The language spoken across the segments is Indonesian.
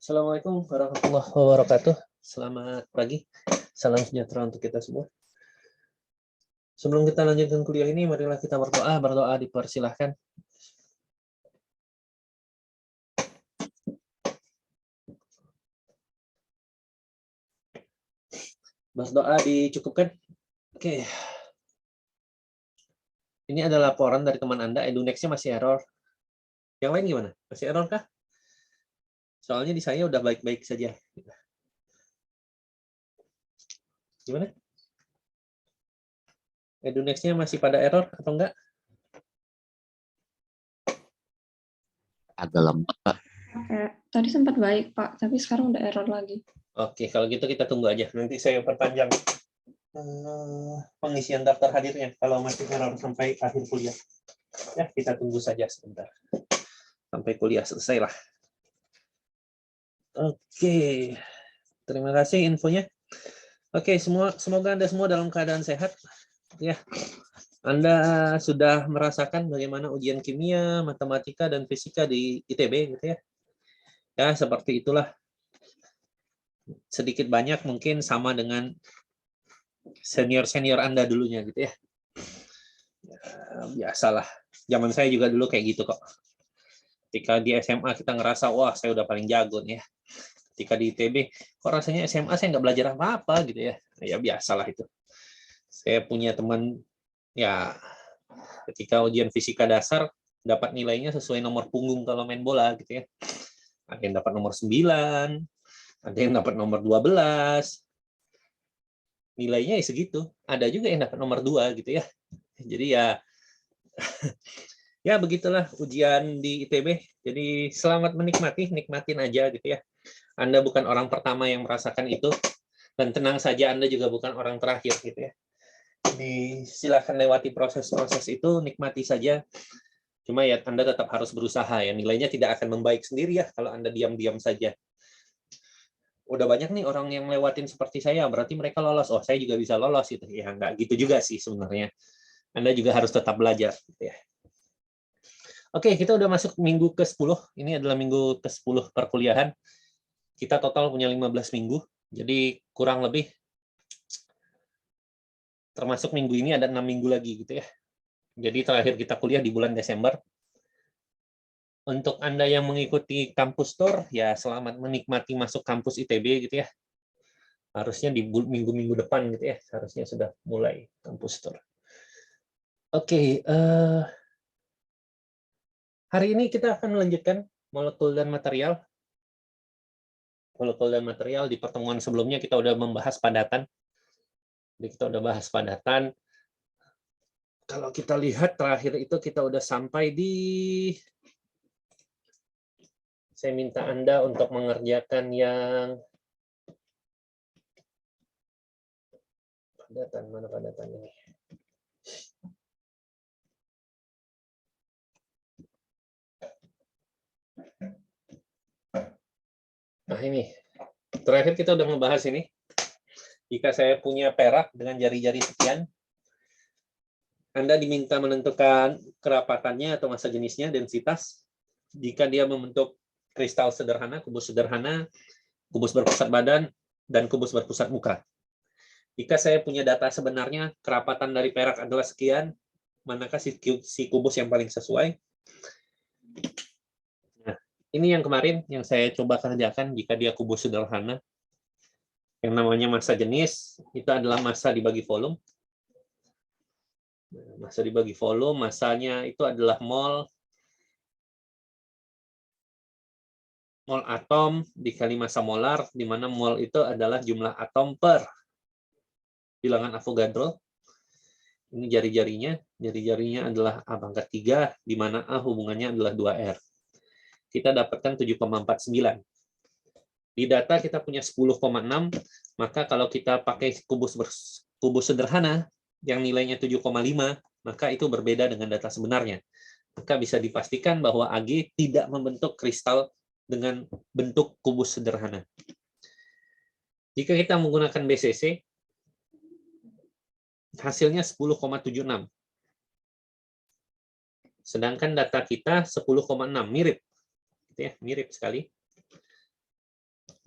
Assalamualaikum warahmatullahi wabarakatuh. Selamat pagi. Salam sejahtera untuk kita semua. Sebelum kita lanjutkan kuliah ini, marilah kita berdoa. Berdoa dipersilahkan. Berdoa dicukupkan. Oke. Ini adalah laporan dari teman Anda. EduNext-nya masih error. Yang lain gimana? Masih error kah? Soalnya di saya udah baik-baik saja. Gimana? EduNext-nya masih pada error atau enggak? Agak lemot, Pak. Tadi sempat baik, Pak, tapi sekarang udah error lagi. Oke, kalau gitu kita tunggu aja. Nanti saya perpanjang pengisian daftar hadirnya kalau masih error sampai akhir kuliah. Ya, kita tunggu saja sebentar. Sampai kuliah selesai lah. Oke. Terima kasih infonya. Oke, semoga Anda semua dalam keadaan sehat. Ya. Anda sudah merasakan bagaimana ujian kimia, matematika, dan fisika di ITB, gitu ya. Ya, seperti itulah. Sedikit banyak mungkin sama dengan senior-senior Anda dulunya, gitu ya. Ya, biasalah. Zaman saya juga dulu kayak gitu kok. Ketika di SMA kita ngerasa, wah saya udah paling jago nih ya. Ketika di ITB, kok rasanya SMA saya nggak belajar apa-apa gitu ya. Ya biasalah itu. Saya punya teman, ya ketika ujian fisika dasar, dapat nilainya sesuai nomor punggung kalau main bola gitu ya. Ada yang dapat nomor 9, ada yang dapat nomor 12. Nilainya ya segitu. Ada juga yang dapat nomor 2 gitu ya. Jadi ya ya begitulah ujian di ITB. Jadi selamat menikmati, nikmatin aja gitu ya. Anda bukan orang pertama yang merasakan itu, dan tenang saja Anda juga bukan orang terakhir gitu ya. Jadi silakan lewati proses-proses itu, nikmati saja. Cuma ya Anda tetap harus berusaha ya. Nilainya tidak akan membaik sendiri ya kalau Anda diam-diam saja. Udah banyak nih orang yang lewatin seperti saya, berarti mereka lolos. Oh, saya juga bisa lolos gitu. Ya nggak gitu juga sih sebenarnya. Anda juga harus tetap belajar gitu ya. Oke, kita udah masuk minggu ke-10. Ini adalah minggu ke-10 perkuliahan. Kita total punya 15 minggu. Jadi kurang lebih termasuk minggu ini ada 6 minggu lagi gitu ya. Jadi terakhir kita kuliah di bulan Desember. Untuk Anda yang mengikuti kampus tour, ya selamat menikmati masuk kampus ITB gitu ya. Harusnya di minggu-minggu depan gitu ya, harusnya sudah mulai kampus tour. Oke, hari ini kita akan melanjutkan molekul dan material. Molekul dan material, di pertemuan sebelumnya kita udah membahas padatan. Jadi kita udah bahas padatan. Kalau kita lihat terakhir itu kita udah sampai di, saya minta Anda untuk mengerjakan yang padatan, mana padatan ini? Nah ini, terakhir kita udah membahas ini. Jika saya punya perak dengan jari-jari sekian, Anda diminta menentukan kerapatannya atau massa jenisnya, densitas. Jika dia membentuk kristal sederhana, kubus berpusat badan, dan kubus berpusat muka. Jika saya punya data sebenarnya, kerapatan dari perak adalah sekian, manakah si kubus yang paling sesuai? Nah, ini yang kemarin yang saya coba kerjakan jika dia kubus sederhana. Yang namanya massa jenis, itu adalah massa dibagi volume. Massa dibagi volume, massanya itu adalah mol atom dikali massa molar, di mana mol itu adalah jumlah atom per bilangan Avogadro. Ini jari-jarinya adalah A pangkat 3, di mana A hubungannya adalah 2R. Kita dapatkan 7,49. Di data kita punya 10,6, maka kalau kita pakai kubus sederhana yang nilainya 7,5, maka itu berbeda dengan data sebenarnya. Maka bisa dipastikan bahwa Ag tidak membentuk kristal dengan bentuk kubus sederhana. Jika kita menggunakan BCC, hasilnya 10,76. Sedangkan data kita 10,6, mirip. Gitu ya, mirip sekali.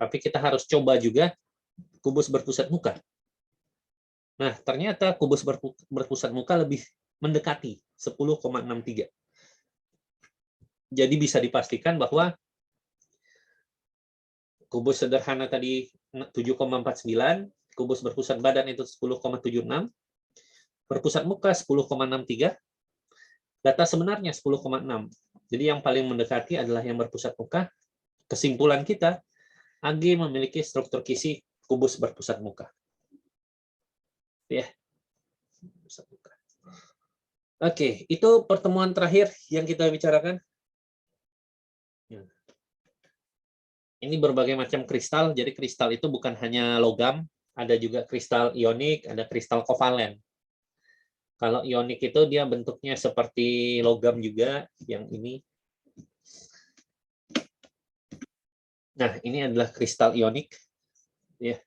Tapi kita harus coba juga kubus berpusat muka. Nah, ternyata kubus berpusat muka lebih mendekati 10,63. Jadi bisa dipastikan bahwa kubus sederhana tadi 7,49, kubus berpusat badan itu 10,76, berpusat muka 10,63, data sebenarnya 10,6. Jadi yang paling mendekati adalah yang berpusat muka. Kesimpulan kita, AG memiliki struktur kisi kubus berpusat muka. Ya. Oke, itu pertemuan terakhir yang kita bicarakan. Ini berbagai macam kristal, jadi kristal itu bukan hanya logam, ada juga kristal ionik, ada kristal kovalen. Kalau ionik itu dia bentuknya seperti logam juga, yang ini. Nah, ini adalah kristal ionik. Ya.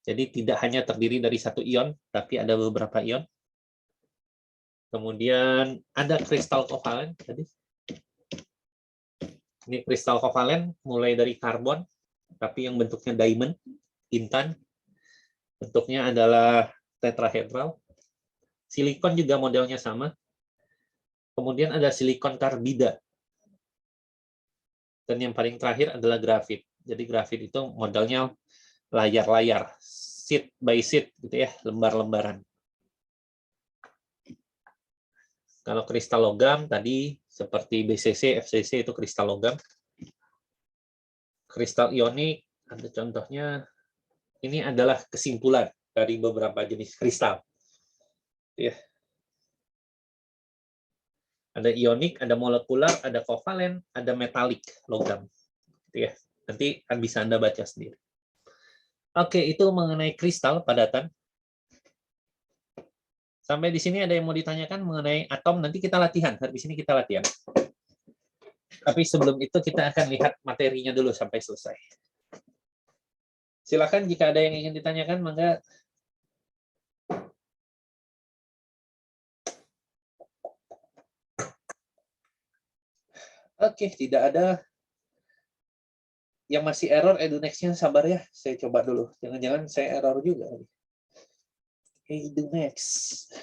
Jadi tidak hanya terdiri dari satu ion, tapi ada beberapa ion. Kemudian ada kristal kovalen tadi. Ini kristal kovalen mulai dari karbon, tapi yang bentuknya diamond, intan. Bentuknya adalah tetrahedral. Silikon juga modelnya sama. Kemudian ada silikon karbida. Dan yang paling terakhir adalah grafit. Jadi grafit itu modelnya layar-layar, sheet by sheet gitu ya, lembar-lembaran. Kalau kristal logam tadi seperti BCC, FCC itu kristal logam. Kristal ionik ada contohnya. Ini adalah kesimpulan dari beberapa jenis kristal. Ya. Ada ionik, ada molekular, ada kovalen, ada metalik logam. Ya. Nanti bisa Anda baca sendiri. Oke, itu mengenai kristal padatan. Sampai di sini ada yang mau ditanyakan mengenai atom, nanti kita latihan. Habis ini kita latihan. Tapi sebelum itu kita akan lihat materinya dulu sampai selesai. Silakan jika ada yang ingin ditanyakan, mangga. Oke, tidak ada. Yang masih error, EduNext-nya sabar ya. Saya coba dulu. Jangan-jangan saya error juga. EduNext.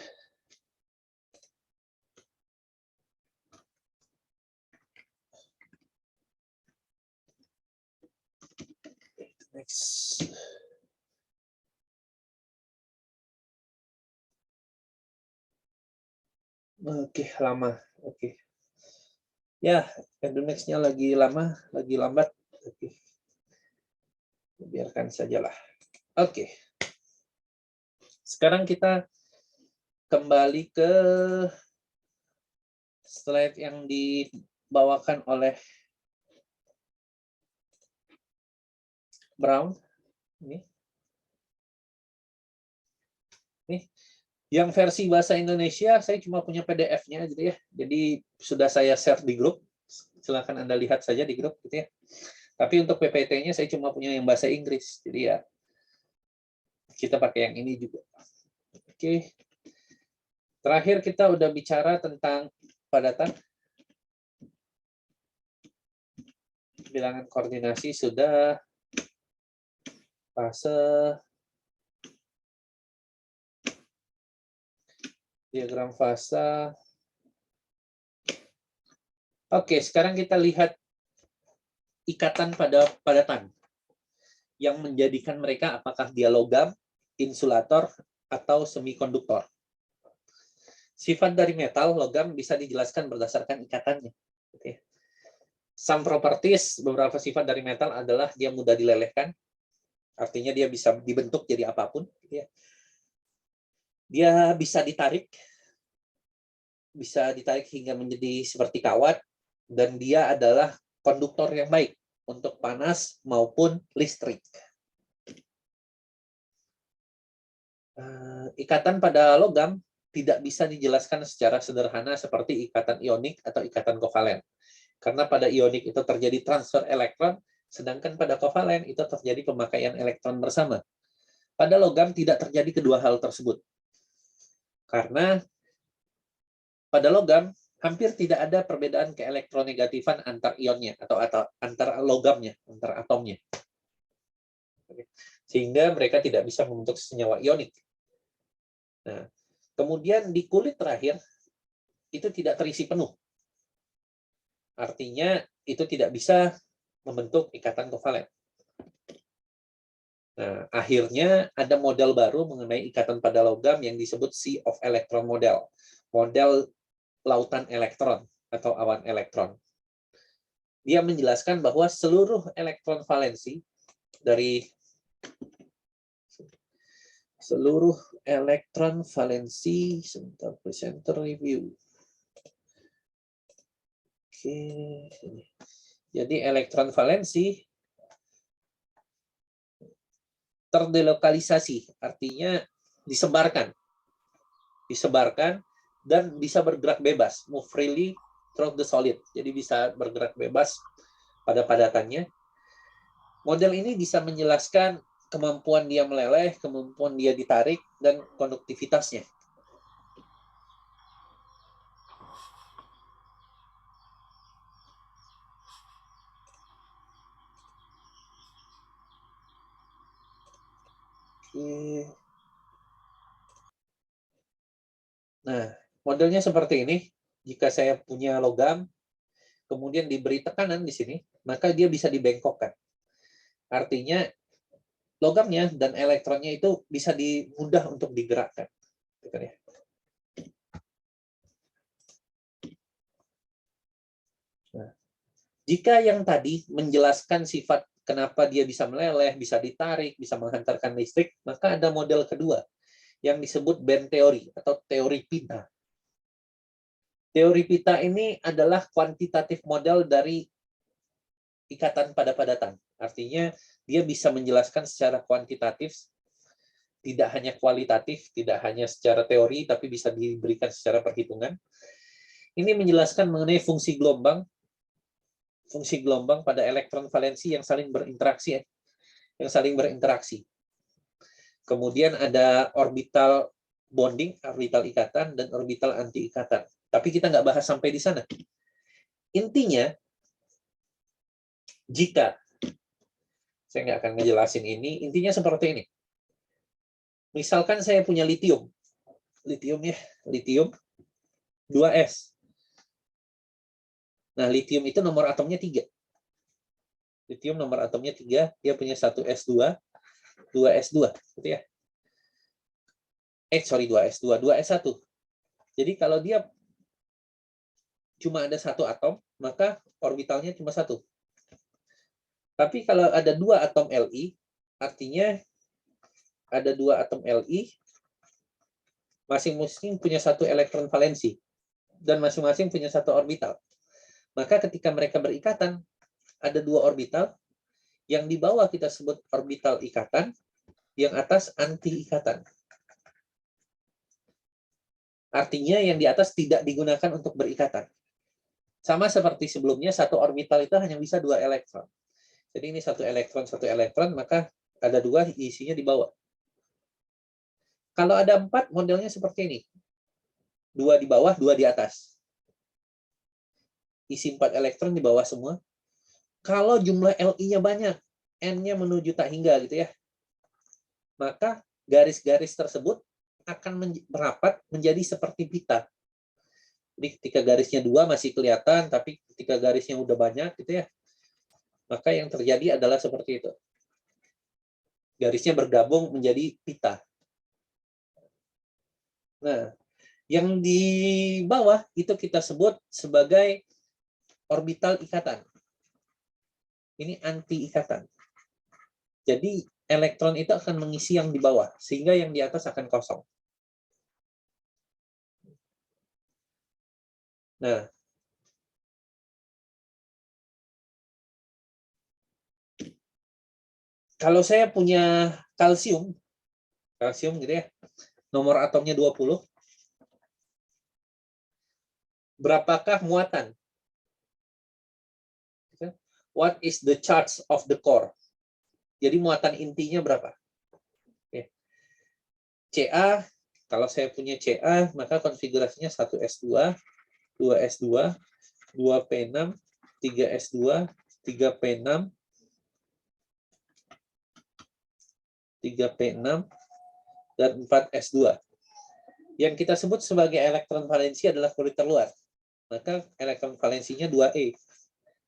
Next. Oke, lama. Oke. Ya, EduNext-nya lagi lama, lagi lambat. Oke. Biarkan sajalah. Oke. Sekarang kita kembali ke slide yang dibawakan oleh Brown. Ini. Yang versi bahasa Indonesia, saya cuma punya PDF-nya gitu ya. Jadi sudah saya share di grup. Silakan Anda lihat saja di grup gitu ya. Tapi untuk PPT-nya saya cuma punya yang bahasa Inggris. Jadi ya kita pakai yang ini juga. Oke. Terakhir kita udah bicara tentang padatan. Bilangan koordinasi sudah. Fase. Diagram fasa. Oke, sekarang kita lihat ikatan pada padatan yang menjadikan mereka apakah dia logam, insulator, atau semikonduktor. Sifat dari metal, logam bisa dijelaskan berdasarkan ikatannya. Some properties, beberapa sifat dari metal adalah dia mudah dilelehkan, artinya dia bisa dibentuk jadi apapun. Dia bisa ditarik hingga menjadi seperti kawat, dan dia adalah konduktor yang baik untuk panas maupun listrik. Ikatan pada logam tidak bisa dijelaskan secara sederhana seperti ikatan ionik atau ikatan kovalen. Karena pada ionik itu terjadi transfer elektron, sedangkan pada kovalen itu terjadi pemakaian elektron bersama. Pada logam tidak terjadi kedua hal tersebut. Karena pada logam hampir tidak ada perbedaan keelektronegatifan antar ionnya atau antar logamnya, antar atomnya. Sehingga mereka tidak bisa membentuk senyawa ionik. Nah, kemudian di kulit terakhir itu tidak terisi penuh. Artinya itu tidak bisa membentuk ikatan kovalen. Nah, akhirnya ada model baru mengenai ikatan pada logam yang disebut Sea of Electron model. Model lautan elektron atau awan elektron. Dia menjelaskan bahwa seluruh elektron valensi dari sebentar, presenter review. Oke. Jadi elektron valensi terdelokalisasi, artinya disebarkan dan bisa bergerak bebas, move freely through the solid. Jadi bisa bergerak bebas pada padatannya. Model ini bisa menjelaskan kemampuan dia meleleh, kemampuan dia ditarik, dan konduktivitasnya. Oke. Nah, modelnya seperti ini. Jika saya punya logam, kemudian diberi tekanan di sini, maka dia bisa dibengkokkan. Artinya, logamnya dan elektronnya itu bisa mudah untuk digerakkan. Nah, jika yang tadi menjelaskan sifat kenapa dia bisa meleleh, bisa ditarik, bisa menghantarkan listrik, maka ada model kedua yang disebut band teori atau teori pita. Teori pita ini adalah kuantitatif model dari ikatan pada padatan. Artinya dia bisa menjelaskan secara kuantitatif, tidak hanya kualitatif, tidak hanya secara teori, tapi bisa diberikan secara perhitungan. Ini menjelaskan mengenai fungsi gelombang pada elektron valensi yang saling berinteraksi, Kemudian ada orbital bonding, orbital ikatan, dan orbital anti ikatan. Tapi kita nggak bahas sampai di sana. Intinya, jika saya nggak akan ngejelasin ini, intinya seperti ini. Misalkan saya punya litium 2s. Nah, litium itu nomor atomnya 3. Litium nomor atomnya 3, dia punya 1s2, 2s2, gitu ya. 2s2, 2s1. Jadi kalau dia cuma ada satu atom, maka orbitalnya cuma 1. Tapi kalau ada 2 atom Li, artinya ada 2 atom Li, masing-masing punya 1 elektron valensi, dan masing-masing punya 1 orbital. Maka ketika mereka berikatan, ada 2 orbital, yang di bawah kita sebut orbital ikatan, yang atas anti ikatan. Artinya yang di atas tidak digunakan untuk berikatan. Sama seperti sebelumnya, 1 orbital itu hanya bisa 2 elektron. Jadi ini 1 elektron, maka ada 2 isinya di bawah. Kalau ada 4, modelnya seperti ini. 2 di bawah, 2 di atas. Isi 4 elektron di bawah semua. Kalau jumlah Li-nya banyak, N-nya menuju tak hingga gitu ya, maka garis-garis tersebut akan merapat menjadi seperti pita. Jadi ketika garisnya 2 masih kelihatan, tapi ketika garisnya udah banyak gitu ya, maka yang terjadi adalah seperti itu. Garisnya bergabung menjadi pita. Nah, yang di bawah itu kita sebut sebagai orbital ikatan. Ini anti ikatan. Jadi elektron itu akan mengisi yang di bawah, sehingga yang di atas akan kosong. Nah, kalau saya punya kalsium gitu ya, nomor atomnya 20, berapakah muatan? What is the charge of the core? Jadi muatan intinya berapa? Ca, kalau saya punya Ca, maka konfigurasinya 1s2, 2s2, 2p6, 3s2, 3p6, 3p6, dan 4s2. Yang kita sebut sebagai elektron valensi adalah kulit terluar. Maka elektron valensinya 2e,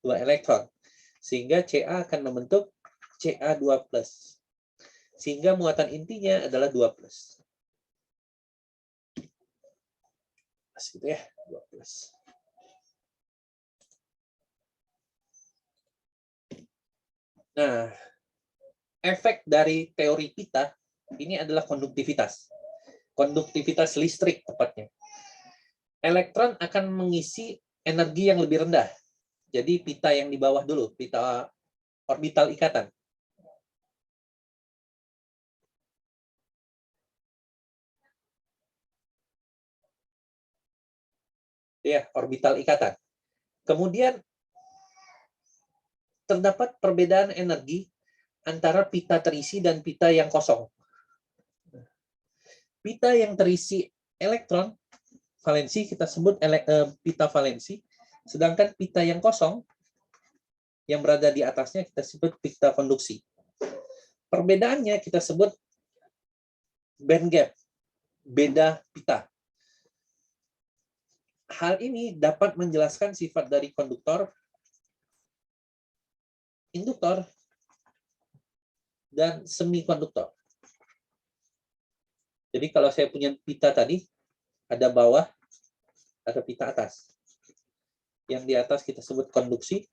2 elektron. Sehingga Ca akan membentuk Ca2+. Sehingga muatan intinya adalah 2+. Pas gitu ya, 2+. Nah, efek dari teori pita ini adalah konduktivitas. Konduktivitas listrik tepatnya. Elektron akan mengisi energi yang lebih rendah. Jadi pita yang di bawah dulu, pita orbital ikatan. Ya, orbital ikatan. Kemudian terdapat perbedaan energi antara pita terisi dan pita yang kosong. Pita yang terisi elektron, valensi, kita sebut pita valensi. Sedangkan pita yang kosong, yang berada di atasnya, kita sebut pita konduksi. Perbedaannya kita sebut band gap, beda pita. Hal ini dapat menjelaskan sifat dari konduktor, induktor, dan semikonduktor. Jadi kalau saya punya pita tadi, ada bawah, ada pita atas. Yang di atas kita sebut konduksi,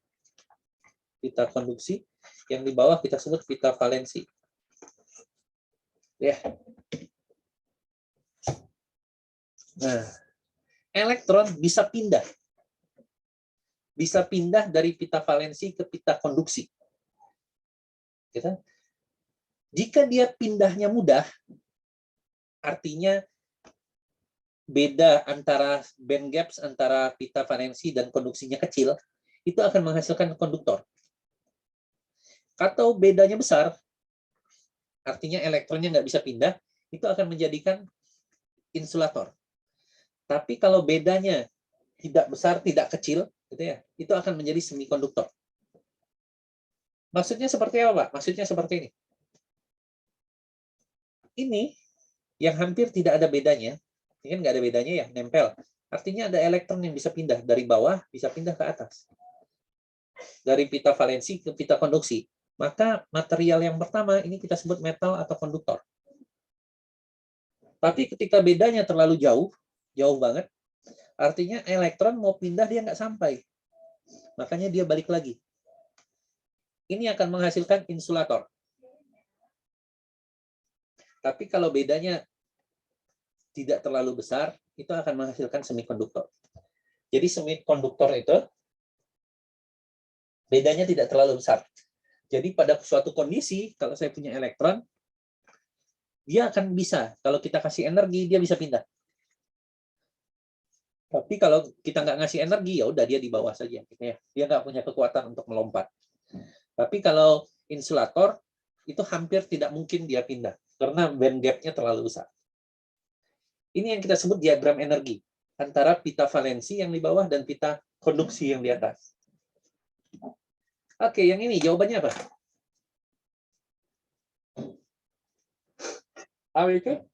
pita konduksi. Yang di bawah kita sebut pita valensi. Ya. Nah, elektron bisa pindah. Bisa pindah dari pita valensi ke pita konduksi. Gitu. Jika dia pindahnya mudah, artinya beda antara band gaps antara pita valensi dan konduksinya kecil, itu akan menghasilkan konduktor. Atau bedanya besar, artinya elektronnya nggak bisa pindah, itu akan menjadikan insulator. Tapi kalau bedanya tidak besar, tidak kecil, gitu ya, itu akan menjadi semikonduktor. Maksudnya seperti apa, Pak? Maksudnya seperti ini. Ini yang hampir tidak ada bedanya, ini kan nggak ada bedanya ya, nempel. Artinya ada elektron yang bisa pindah dari bawah, bisa pindah ke atas. Dari pita valensi ke pita konduksi. Maka material yang pertama ini kita sebut metal atau konduktor. Tapi ketika bedanya terlalu jauh, jauh banget, artinya elektron mau pindah dia nggak sampai. Makanya dia balik lagi. Ini akan menghasilkan insulator. Tapi kalau bedanya tidak terlalu besar, itu akan menghasilkan semikonduktor. Jadi semikonduktor itu bedanya tidak terlalu besar. Jadi pada suatu kondisi, kalau saya punya elektron, dia akan bisa, kalau kita kasih energi, dia bisa pindah. Tapi kalau kita nggak ngasih energi, ya udah dia di bawah saja. Gitu ya. Dia nggak punya kekuatan untuk melompat. Tapi kalau insulator, itu hampir tidak mungkin dia pindah. Karena band gap-nya terlalu besar. Ini yang kita sebut diagram energi. Antara pita valensi yang di bawah dan pita konduksi yang di atas. Oke, yang ini jawabannya apa? AWK?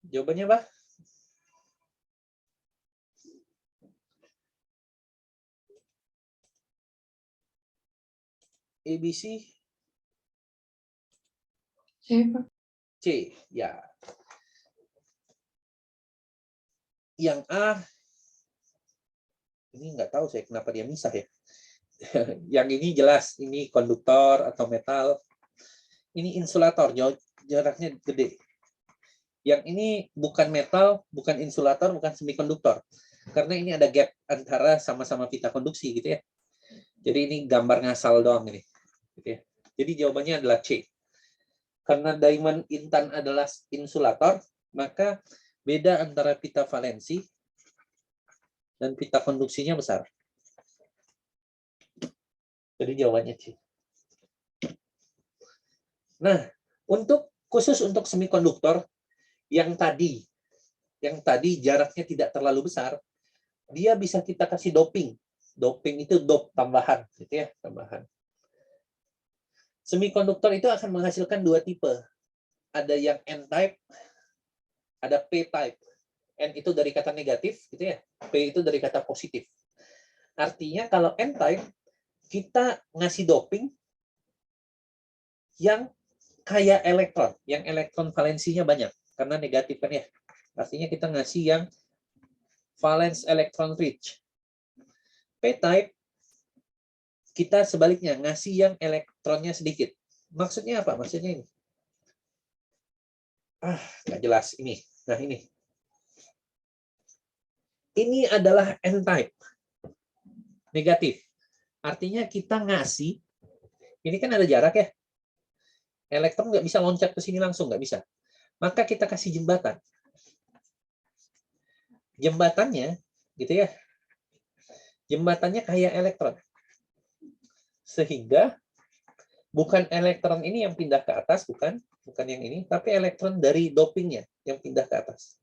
Jawabannya apa? ABC? C, Pak. C, ya. Yang A, ini nggak tahu saya kenapa dia misah ya. Yang ini jelas, ini konduktor atau metal. Ini insulator, jaraknya gede. Yang ini bukan metal, bukan insulator, bukan semikonduktor. Karena ini ada gap antara sama-sama pita konduksi gitu ya. Jadi ini gambar ngasal doang ini. Gitu ya. Jadi jawabannya adalah C. Karena diamond intan adalah insulator, maka beda antara pita valensi dan pita konduksinya besar. Jadi jawabannya C. Nah, khusus untuk semikonduktor yang tadi jaraknya tidak terlalu besar, dia bisa kita kasih doping. Doping itu dop tambahan, gitu ya, tambahan. Semikonduktor itu akan menghasilkan dua tipe. Ada yang N-type, ada P-type. N itu dari kata negatif, gitu ya. P itu dari kata positif. Artinya kalau N-type, kita ngasih doping yang kayak elektron, yang elektron valensinya banyak, karena negatif kan ya. Artinya kita ngasih yang valence electron rich. P-type, kita sebaliknya ngasih yang elektronnya sedikit. Maksudnya apa? Maksudnya ini. Nggak jelas ini. Nah, ini. Ini adalah N-type. Negatif. Artinya kita ngasih, ini kan ada jarak ya. Elektron nggak bisa loncat ke sini langsung, nggak bisa. Maka kita kasih jembatan. Jembatannya, gitu ya. Jembatannya kayak elektron. Sehingga bukan elektron ini yang pindah ke atas, bukan yang ini, tapi elektron dari dopingnya yang pindah ke atas.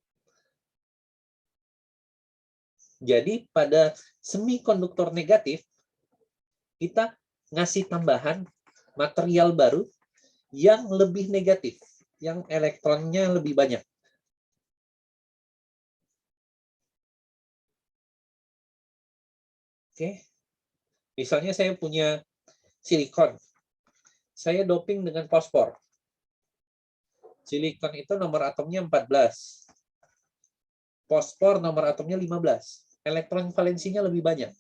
Jadi pada semikonduktor negatif, kita ngasih tambahan material baru yang lebih negatif, yang elektronnya lebih banyak. Oke. Misalnya saya punya silikon. Saya doping dengan fosfor. Silikon itu nomor atomnya 14. Fosfor nomor atomnya 15. Elektron valensinya lebih banyak.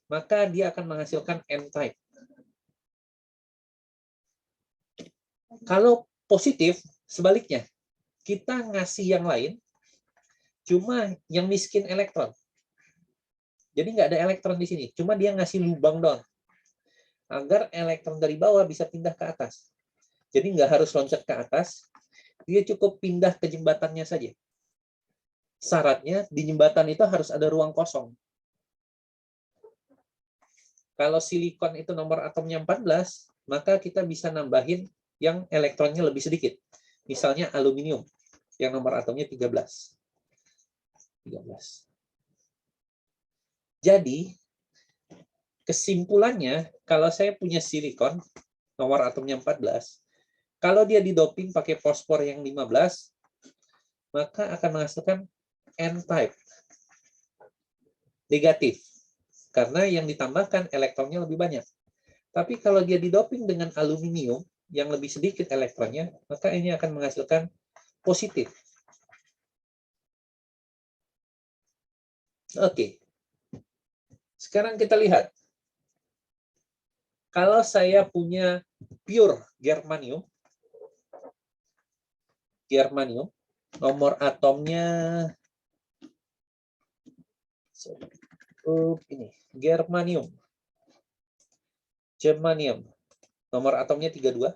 Maka dia akan menghasilkan N-type. Kalau positif, sebaliknya. Kita ngasih yang lain, cuma yang miskin elektron. Jadi nggak ada elektron di sini. Cuma dia ngasih lubang doang. Agar elektron dari bawah bisa pindah ke atas. Jadi nggak harus loncat ke atas. Dia cukup pindah ke jembatannya saja. Syaratnya di jembatan itu harus ada ruang kosong. Kalau silikon itu nomor atomnya 14, maka kita bisa nambahin yang elektronnya lebih sedikit. Misalnya aluminium, yang nomor atomnya 13. Jadi, kesimpulannya, kalau saya punya silikon, nomor atomnya 14, kalau dia didoping pakai fosfor yang 15, maka akan menghasilkan N-type. Negatif. Karena yang ditambahkan elektronnya lebih banyak. Tapi kalau dia didoping dengan aluminium, yang lebih sedikit elektronnya, maka ini akan menghasilkan positif. Oke. Sekarang kita lihat. Kalau saya punya pure germanium, nomor atomnya ini, germanium, nomor atomnya 32.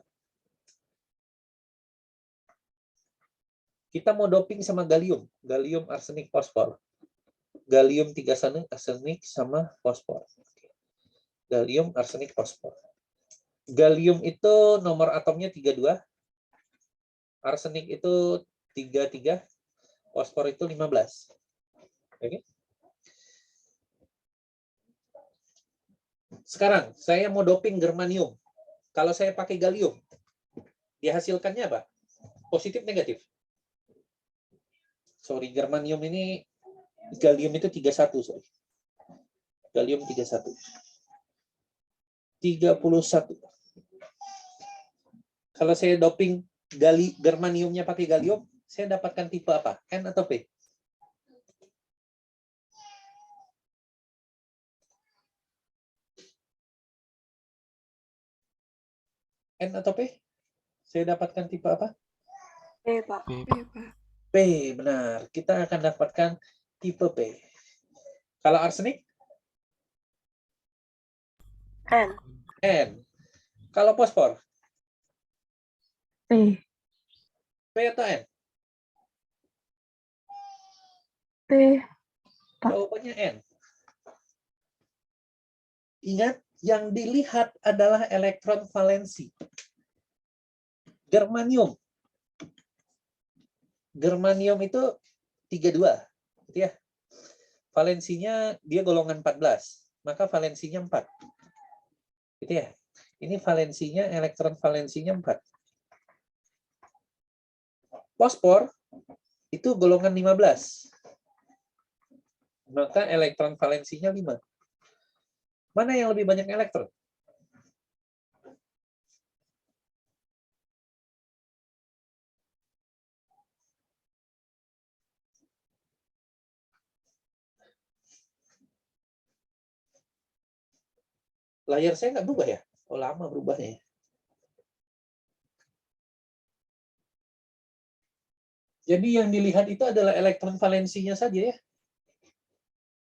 Kita mau doping sama gallium arsenik fosfor. Gallium 3 arsenik sama fosfor. Gallium arsenik fosfor. Gallium itu nomor atomnya 32. Arsenik itu 33. Fosfor itu 15. Oke. Sekarang saya mau doping germanium. Kalau saya pakai gallium, dihasilkannya apa? Positif negatif? Sorry, germanium ini, gallium itu 31, sorry. Gallium 31. 31. Kalau saya doping germaniumnya pakai gallium, saya dapatkan tipe apa? N atau P? N atau P? Saya dapatkan tipe apa? P, Pak. P, benar. Kita akan dapatkan tipe P. Kalau arsenik? N. N. Kalau fosfor? P. P atau N? P. Pak. Jawabannya N. Ingat, yang dilihat adalah elektron valensi. Germanium. Germanium itu 32, gitu ya. valensinya dia golongan 14, maka valensinya 4. Gitu ya. Ini valensinya, elektron valensinya 4. Fosfor itu golongan 15. Maka elektron valensinya 5. Mana yang lebih banyak elektron? Layar saya nggak berubah ya? Oh, lama berubahnya. Jadi yang dilihat itu adalah elektron valensinya saja ya.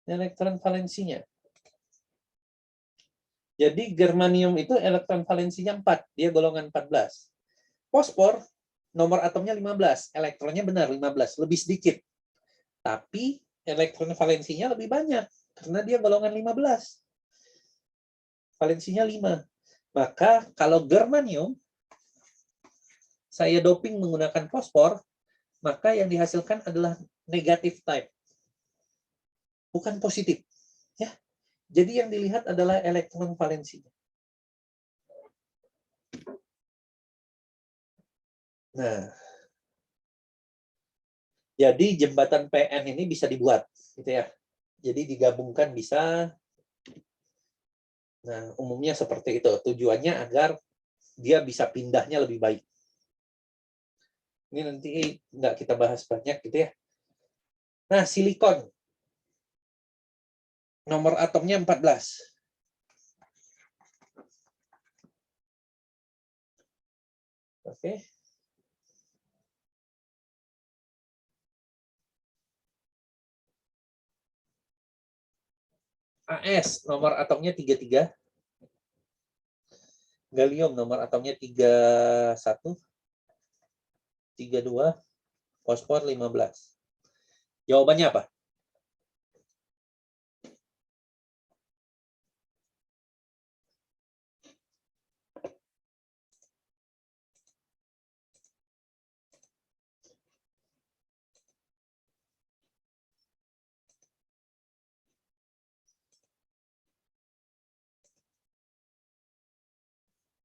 Elektron valensinya. Jadi germanium itu elektron valensinya 4, dia golongan 14. Fosfor nomor atomnya 15, elektronnya benar 15, lebih sedikit. Tapi elektron valensinya lebih banyak karena dia golongan 15. Valensinya 5. Maka kalau germanium saya doping menggunakan fosfor, maka yang dihasilkan adalah negatif type. Bukan positif. Ya. Jadi yang dilihat adalah elektron valensinya. Nah, jadi jembatan PN ini bisa dibuat, gitu ya. Jadi digabungkan bisa. Nah, umumnya seperti itu. Tujuannya agar dia bisa pindahnya lebih baik. Ini nanti nggak kita bahas banyak, gitu ya. Nah, silikon. Nomor atomnya 14. Oke. AS nomor atomnya 33. Gallium nomor atomnya 31. 32. Fosfor 15. Jawabannya apa?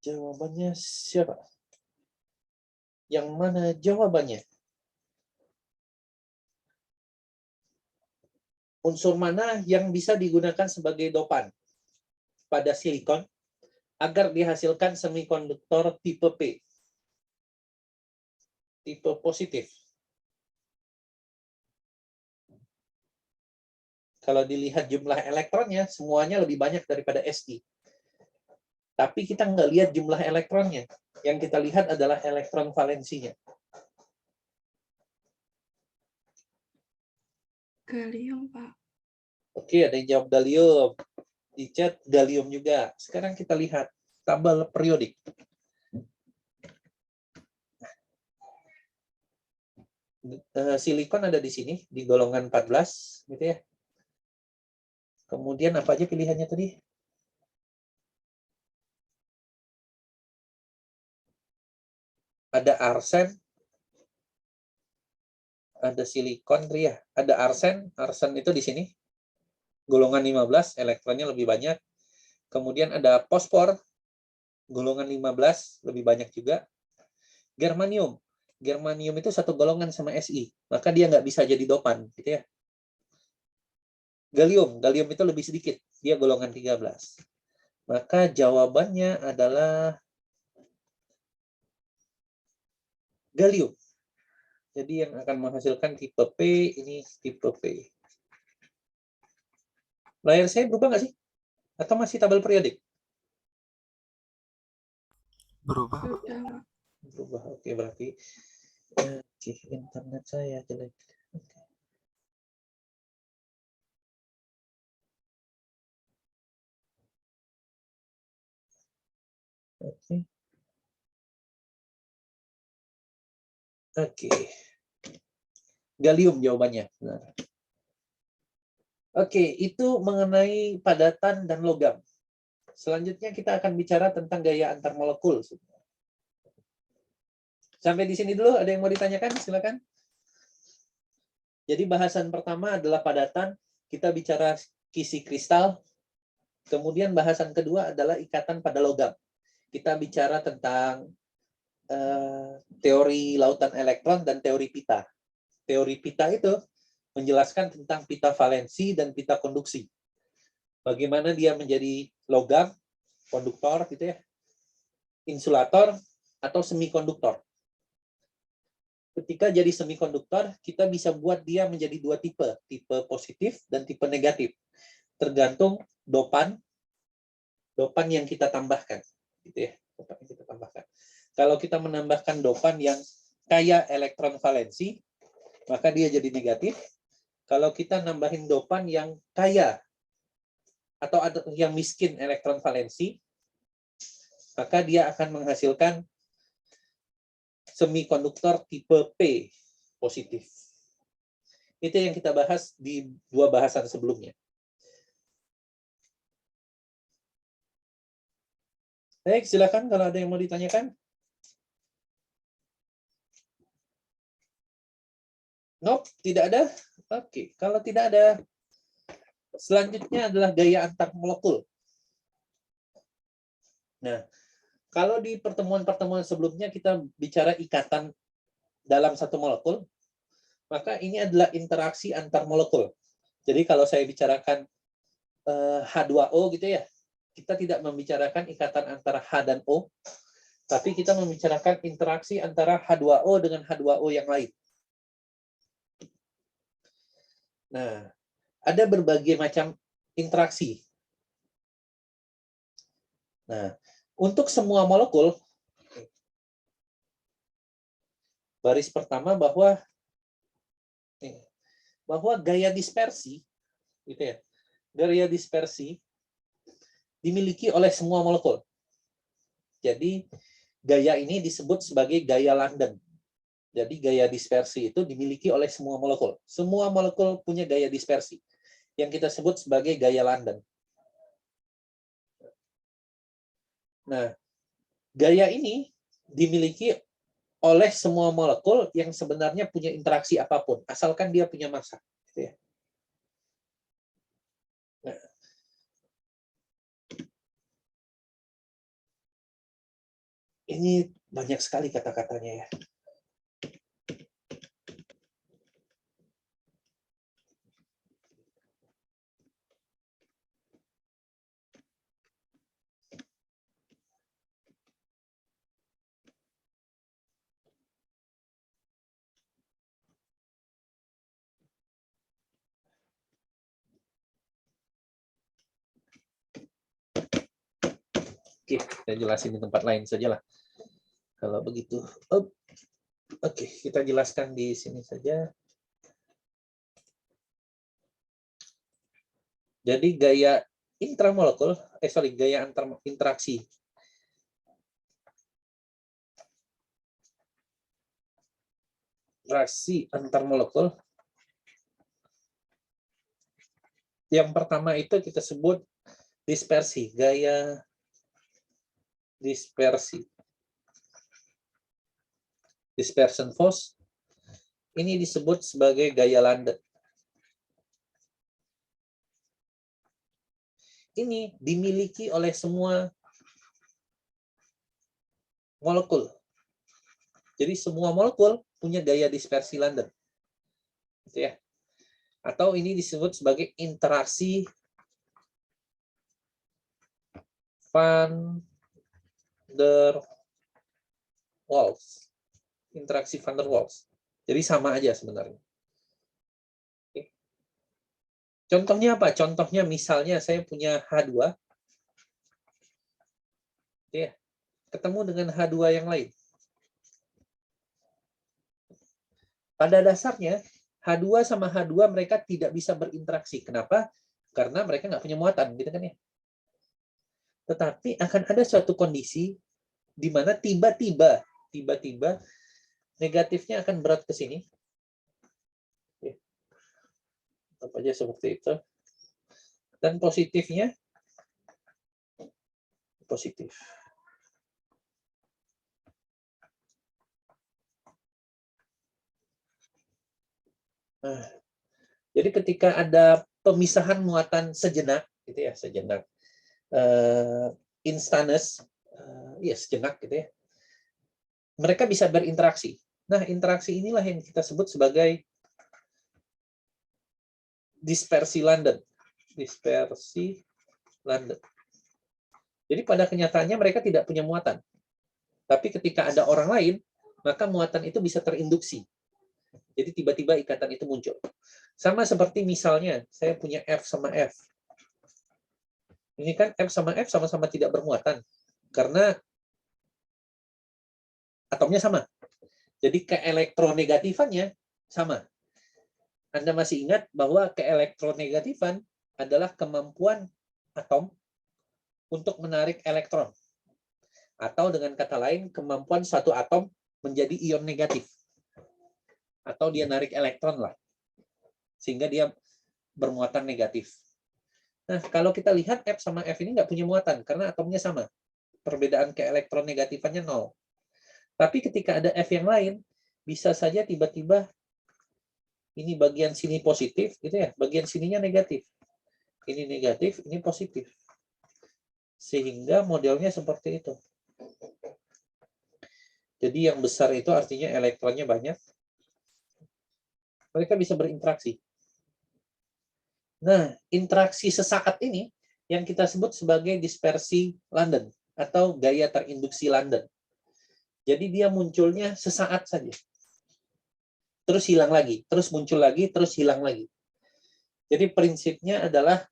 Jawabannya siapa? Yang mana jawabannya? Unsur mana yang bisa digunakan sebagai dopan pada silikon agar dihasilkan semikonduktor tipe P? Tipe positif. Kalau dilihat jumlah elektronnya, semuanya lebih banyak daripada Si. Tapi kita nggak lihat jumlah elektronnya. Yang kita lihat adalah elektron valensinya. Gallium, Pak. Oke, ada yang jawab gallium. Di chat gallium juga. Sekarang kita lihat tabel periodik. Silikon ada di sini, di golongan 14. Gitu ya. Kemudian apa aja pilihannya tadi? Ada arsen, ada silikon, ya. Ada arsen itu di sini. Golongan 15, elektronnya lebih banyak. Kemudian ada fosfor, golongan 15, lebih banyak juga. Germanium. Germanium itu satu golongan sama Si, maka dia nggak bisa jadi dopan, gitu ya. Gallium itu lebih sedikit, dia golongan 13. Maka jawabannya adalah gallium. Jadi yang akan menghasilkan tipe P, ini tipe P. Layar saya berubah nggak sih? Atau masih tabel periodik? Berubah. Berubah, oke, berarti internet saya jelek. Oke. Oke. Gallium jawabannya. Benar. Oke, itu mengenai padatan dan logam. Selanjutnya kita akan bicara tentang gaya antar molekul. Sampai di sini dulu, ada yang mau ditanyakan? Silakan. Jadi bahasan pertama adalah padatan. kita bicara kisi kristal. Kemudian bahasan kedua adalah ikatan pada logam. Kita bicara tentang teori lautan elektron dan teori pita. Teori pita itu menjelaskan tentang pita valensi dan pita konduksi. Bagaimana dia menjadi logam, konduktor, gitu ya, insulator, atau semikonduktor. Ketika jadi semikonduktor, kita bisa buat dia menjadi dua tipe, tipe positif dan tipe negatif, tergantung dopan yang kita tambahkan, gitu ya, dopan yang kita tambahkan. Kalau kita menambahkan dopan yang kaya elektron valensi, maka dia jadi negatif. Kalau kita nambahin dopan yang kaya atau yang miskin elektron valensi, maka dia akan menghasilkan semikonduktor tipe P positif. Itu yang kita bahas di dua bahasan sebelumnya. Baik, silakan kalau ada yang mau ditanyakan. Nope, tidak ada. Oke, kalau tidak ada, selanjutnya adalah gaya antar molekul. Nah, kalau di pertemuan-pertemuan sebelumnya kita bicara ikatan dalam satu molekul, maka ini adalah interaksi antar molekul. Jadi kalau saya bicarakan H2O gitu ya, kita tidak membicarakan ikatan antara H dan O, tapi kita membicarakan interaksi antara H2O dengan H2O yang lain. Nah, ada berbagai macam interaksi. Nah, untuk semua molekul, baris pertama bahwa gaya dispersi, gitu ya, gaya dispersi dimiliki oleh semua molekul. Jadi gaya ini disebut sebagai gaya London. Jadi gaya dispersi itu dimiliki oleh semua molekul. Semua molekul punya gaya dispersi yang kita sebut sebagai gaya London. Nah, gaya ini dimiliki oleh semua molekul yang sebenarnya punya interaksi apapun, asalkan dia punya massa. Gitu ya. Nah, ini banyak sekali kata-katanya ya. Oke, saya jelasin di tempat lain saja lah. Kalau begitu, oke, kita jelaskan di sini saja. Jadi gaya intramolekul, gaya antar interaksi. Interaksi antar molekul. Yang pertama itu kita sebut dispersi, gaya dispersi. Dispersion force. Ini disebut sebagai gaya London. Ini dimiliki oleh semua molekul. Jadi semua molekul punya gaya dispersi London. Gitu ya. Atau ini disebut sebagai interaksi van der Waals. Interaksi van der Waals. Jadi sama aja sebenarnya. Oke. Contohnya apa? Contohnya misalnya saya punya H2. Ya, ketemu dengan H2 yang lain. Pada dasarnya, H2 sama H2 mereka tidak bisa berinteraksi. Kenapa? Karena mereka nggak punya muatan, gitu kan ya. Tetapi akan ada suatu kondisi di mana tiba-tiba negatifnya akan berat ke sini. Apa aja seperti itu. Dan positifnya positif. Nah, jadi ketika ada pemisahan muatan sejenak, gitu ya, sejenak. Instantaneous, ya sejenak gitu ya. Mereka bisa berinteraksi. Nah, interaksi inilah yang kita sebut sebagai dispersi London. Dispersi London. Jadi pada kenyataannya mereka tidak punya muatan. Tapi ketika ada orang lain, maka muatan itu bisa terinduksi. Jadi tiba-tiba ikatan itu muncul. Sama seperti misalnya, saya punya F sama F. Ini kan F sama F sama-sama tidak bermuatan. Karena atomnya sama. Jadi keelektronegatifannya sama. Anda masih ingat bahwa keelektronegatifan adalah kemampuan atom untuk menarik elektron. Atau dengan kata lain, kemampuan satu atom menjadi ion negatif. Atau dia narik elektron lah. Sehingga dia bermuatan negatif. Nah, kalau kita lihat F sama F ini nggak punya muatan, karena atomnya sama. Perbedaan keelektronegatifannya 0. Tapi ketika ada F yang lain, bisa saja tiba-tiba ini bagian sini positif, gitu ya, bagian sininya negatif. Ini negatif, ini positif. Sehingga modelnya seperti itu. Jadi yang besar itu artinya elektronnya banyak. Mereka bisa berinteraksi. Nah, interaksi sesaat ini yang kita sebut sebagai dispersi London atau gaya terinduksi London. Jadi dia munculnya sesaat saja. Terus hilang lagi, terus muncul lagi, terus hilang lagi. Jadi prinsipnya adalah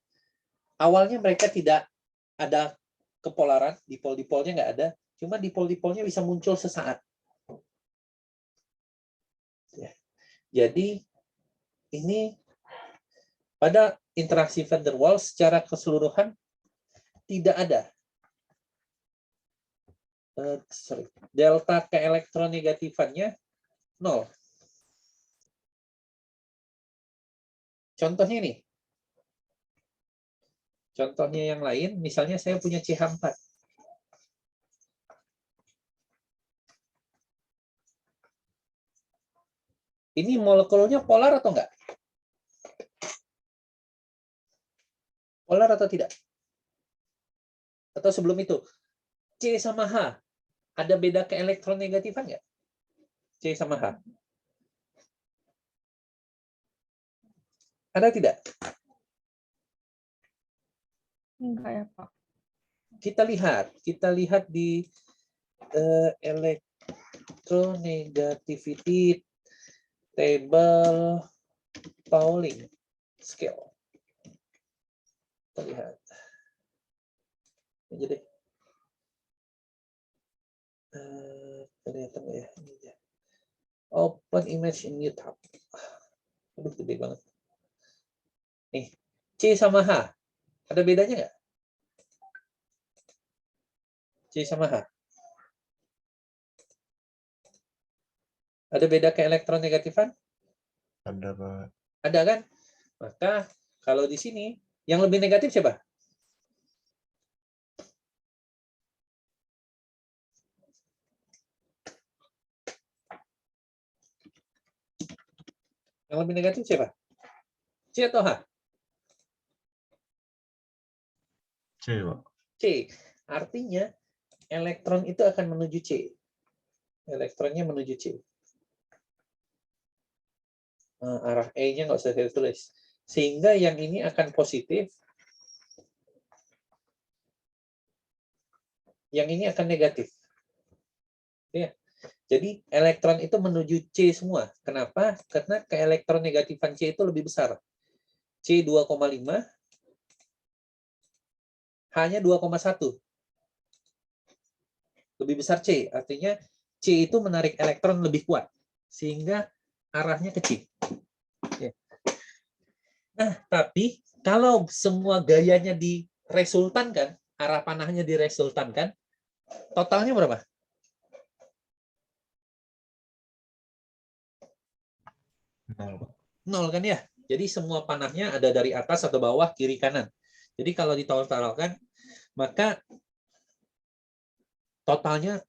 awalnya mereka tidak ada kepolaran, dipol-dipolnya nggak ada, cuma dipol-dipolnya bisa muncul sesaat. Ya. Jadi ini pada interaksi van der Waals secara keseluruhan tidak ada delta keelektronegatifannya 0. Contohnya ini. Contohnya yang lain, misalnya saya punya CH4. Ini molekulnya polar atau enggak? Polar atau tidak? Atau sebelum itu, C sama H, ada beda keelektronegatifan nggak? C sama H. Ada tidak? Enggak ya, Pak. Kita lihat di electronegativity table Pauling scale. Kita lihat. Ini deh. Kelihatan nggak ya? Ini aja. Open image in new tab. Aduh, gede banget. Nih, C sama H. Ada bedanya nggak? C sama H. Ada beda keelektronegatifan? Ada, Pak. Ada kan? Maka kalau di sini yang lebih negatif siapa? Yang lebih negatif siapa? C atau H? C, Pak. C. Artinya elektron itu akan menuju C. Elektronnya menuju C. Arah E-nya nggak usah saya tulis. Sehingga yang ini akan positif. Yang ini akan negatif. Ya. Jadi elektron itu menuju C semua. Kenapa? Karena keelektronegatifan C itu lebih besar. C 2,5, H-nya 2,1. Lebih besar C. Artinya C itu menarik elektron lebih kuat. Sehingga arahnya ke C. Ya. Nah, tapi kalau semua gayanya diresultankan, arah panahnya diresultankan, totalnya berapa? 0, Pak. 0 kan ya? Jadi semua panahnya ada dari atas atau bawah, kiri, kanan. Jadi kalau ditotalkan, maka totalnya,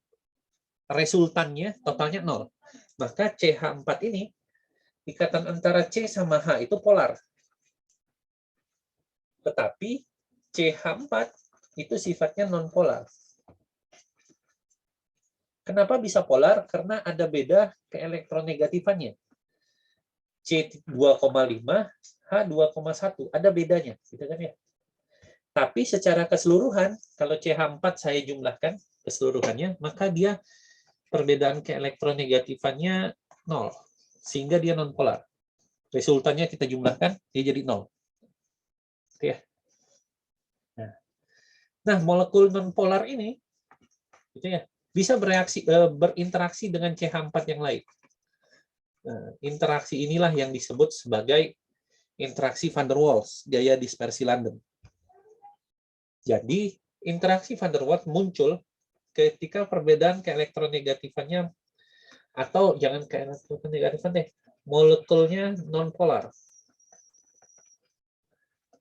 resultannya, totalnya 0. Maka CH4 ini, ikatan antara C sama H itu polar. Tetapi CH4 itu sifatnya non-polar. Kenapa bisa polar? Karena ada beda keelektronegatifannya. C2,5, H2,1. Ada bedanya. Gitu kan ya? Tapi secara keseluruhan, kalau CH4 saya jumlahkan keseluruhannya, maka dia perbedaan keelektronegatifannya 0. Sehingga dia non-polar. Resultannya kita jumlahkan, dia jadi 0. Oke ya. Nah, molekul non-polar ini gitu ya, bisa berinteraksi dengan CH4 yang lain. Nah, interaksi inilah yang disebut sebagai interaksi van der Waals, gaya dispersi London. Jadi, interaksi van der Waals muncul ketika perbedaan keelektronegatifannya, atau jangan keelektronegatifan deh, molekulnya non-polar.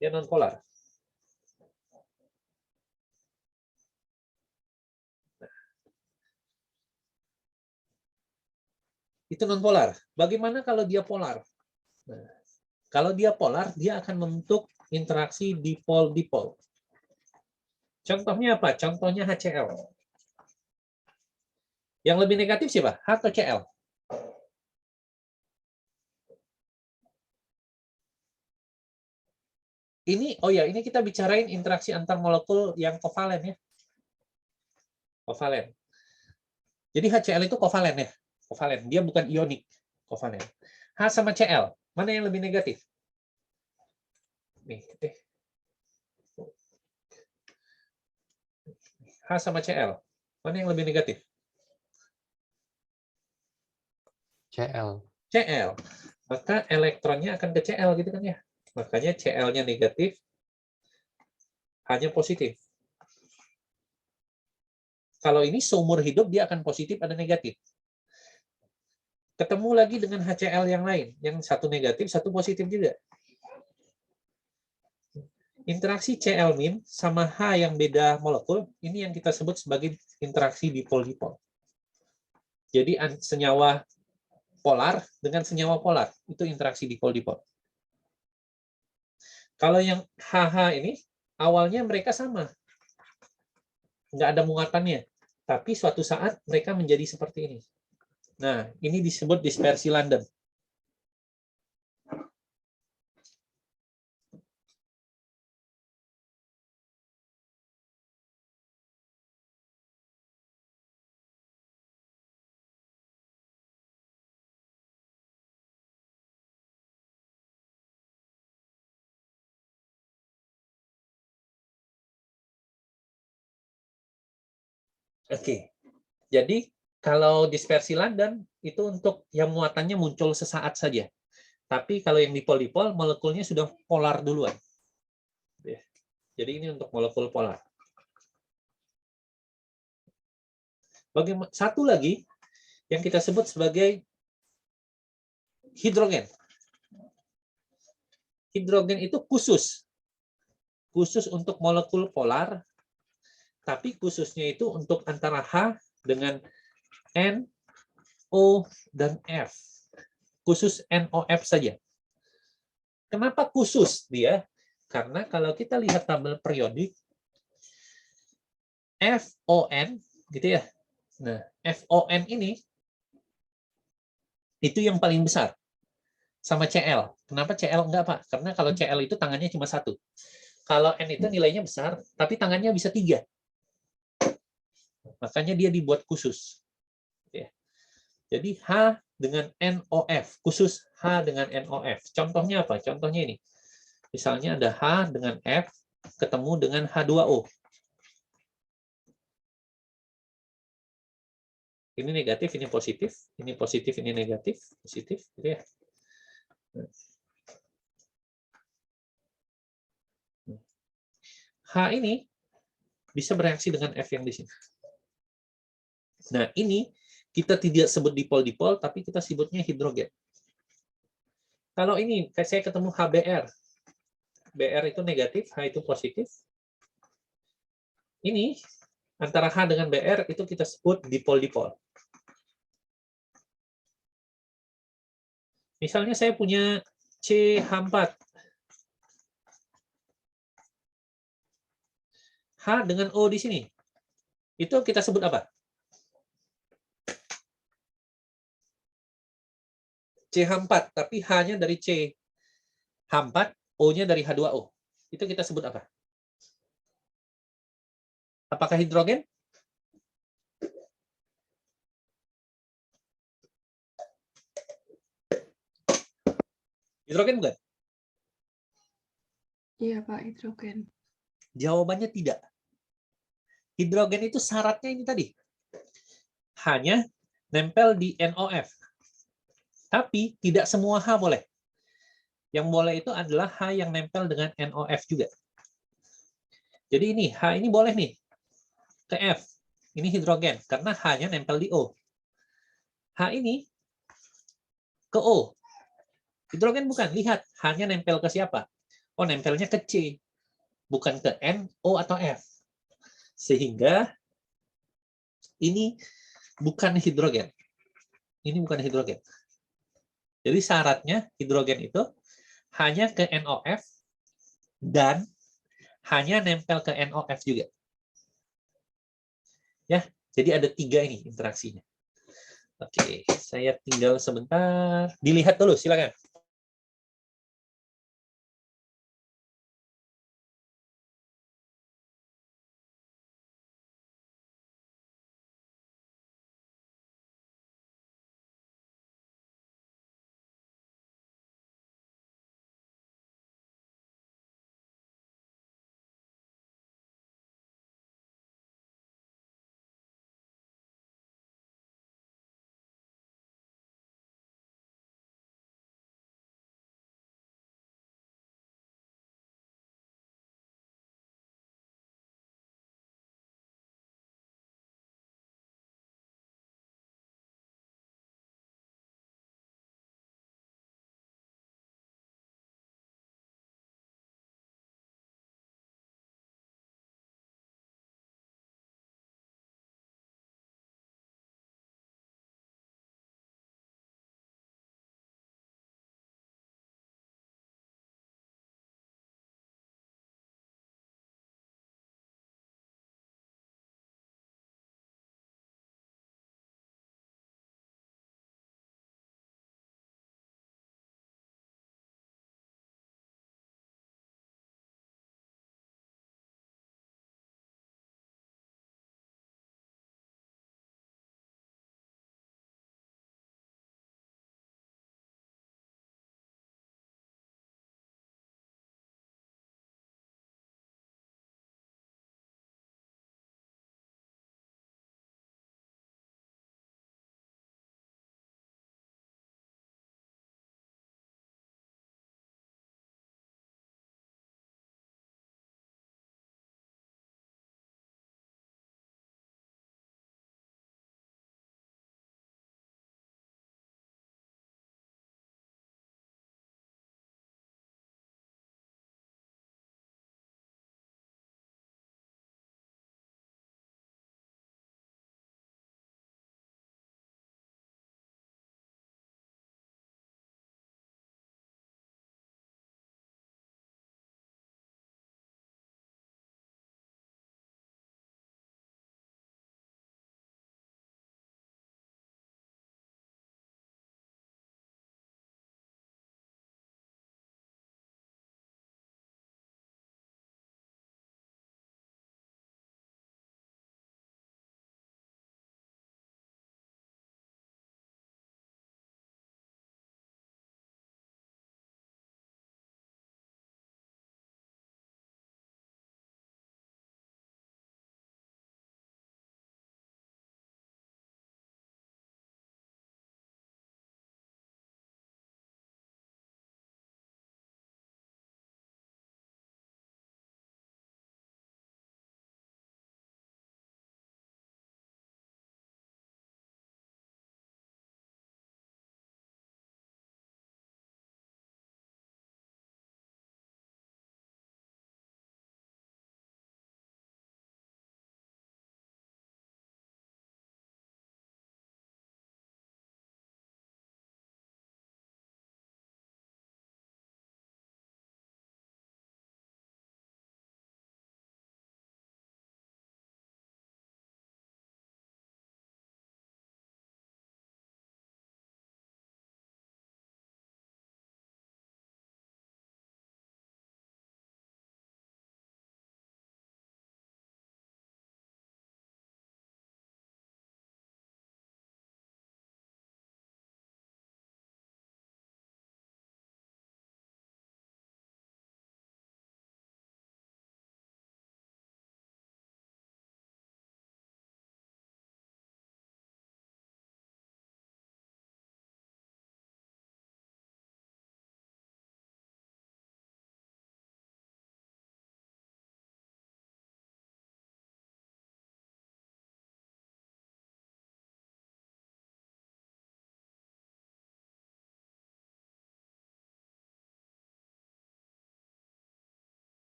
Dia non-polar. Itu non-polar. Bagaimana kalau dia polar? Nah, kalau dia polar, dia akan membentuk interaksi dipol-dipol. Contohnya apa? Contohnya HCl. Yang lebih negatif siapa? H atau Cl? Ini, oh ya, ini kita bicarain interaksi antar molekul yang kovalen ya. Kovalen. Jadi HCl itu kovalen ya. Kovalen. Dia bukan ionik. Kovalen. H sama Cl. Mana yang lebih negatif? Nih. H sama Cl. Mana yang lebih negatif? CL. Cl. Maka elektronnya akan ke Cl gitu kan ya. Makanya Cl-nya negatif, H-nya positif. Kalau ini seumur hidup dia akan positif ada negatif. Ketemu lagi dengan HCl yang lain, yang satu negatif, satu positif juga. Interaksi Cl- sama H yang beda molekul, ini yang kita sebut sebagai interaksi dipol-dipol. Jadi senyawa polar dengan senyawa polar, itu interaksi dipol-dipol. Kalau yang HH ini, awalnya mereka sama. Nggak ada muatannya. Tapi suatu saat mereka menjadi seperti ini. Nah, ini disebut dispersi London. Oke. Jadi, kalau dispersi London, itu untuk yang muatannya muncul sesaat saja. Tapi kalau yang dipol-dipol, molekulnya sudah polar duluan. Jadi ini untuk molekul polar. Bagaimana? Satu lagi yang kita sebut sebagai hidrogen. Hidrogen itu khusus untuk molekul polar, tapi khususnya itu untuk antara H dengan N, O, dan F. Khusus NOF saja. Kenapa khusus dia? Karena kalau kita lihat tabel periodik, FON, gitu ya. Nah, FON ini, itu yang paling besar. Sama CL. Kenapa CL enggak, Pak? Karena kalau CL itu tangannya cuma satu. Kalau N itu nilainya besar, tapi tangannya bisa 3. Makanya dia dibuat khusus. Jadi H dengan NOF, khusus H dengan NOF. Contohnya apa? Contohnya ini. Misalnya ada H dengan F ketemu dengan H2O. Ini negatif, ini positif, ini negatif, positif, gitu ya. H ini bisa bereaksi dengan F yang di sini. Nah, ini kita tidak sebut dipol-dipol, tapi kita sebutnya hidrogen. Kalau ini, saya ketemu HBr. Br itu negatif, H itu positif. Ini, antara H dengan Br, itu kita sebut dipol-dipol. Misalnya saya punya CH4. H dengan O di sini. Itu kita sebut apa? CH4, tapi H-nya dari C. H4, O-nya dari H2O. Itu kita sebut apa? Apakah hidrogen? Hidrogen bukan? Iya, Pak, hidrogen. Jawabannya tidak. Hidrogen itu syaratnya ini tadi. Hanya nempel di NOF. Tapi tidak semua H boleh. Yang boleh itu adalah H yang nempel dengan NOF juga. Jadi ini, H ini boleh nih. Ke F. Ini hidrogen. Karena H-nya nempel di O. H ini ke O. Hidrogen bukan. Lihat, H-nya nempel ke siapa? Oh, nempelnya ke C. Bukan ke N, O, atau F. Sehingga ini bukan hidrogen. Ini bukan hidrogen. Jadi syaratnya hidrogen itu hanya ke NOF dan hanya nempel ke NOF juga. Ya, jadi ada 3 ini interaksinya. Oke, saya tinggal sebentar. Dilihat dulu, silakan.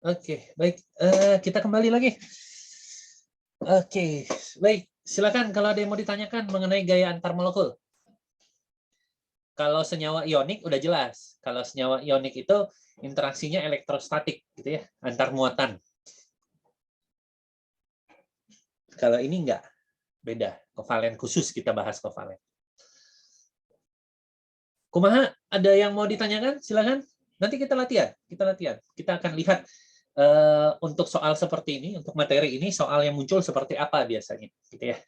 Oke, baik. Kita kembali lagi. Oke, baik. Silakan kalau ada yang mau ditanyakan mengenai gaya antar molekul. Kalau senyawa ionik udah jelas. Kalau senyawa ionik itu interaksinya elektrostatik, gitu ya, antar muatan. Kalau ini enggak, beda. Kovalen khusus kita bahas kovalen. Kumaha, ada yang mau ditanyakan? Silakan. Nanti kita latihan. Kita akan lihat untuk soal seperti ini, untuk materi ini, soal yang muncul seperti apa biasanya, gitu ya.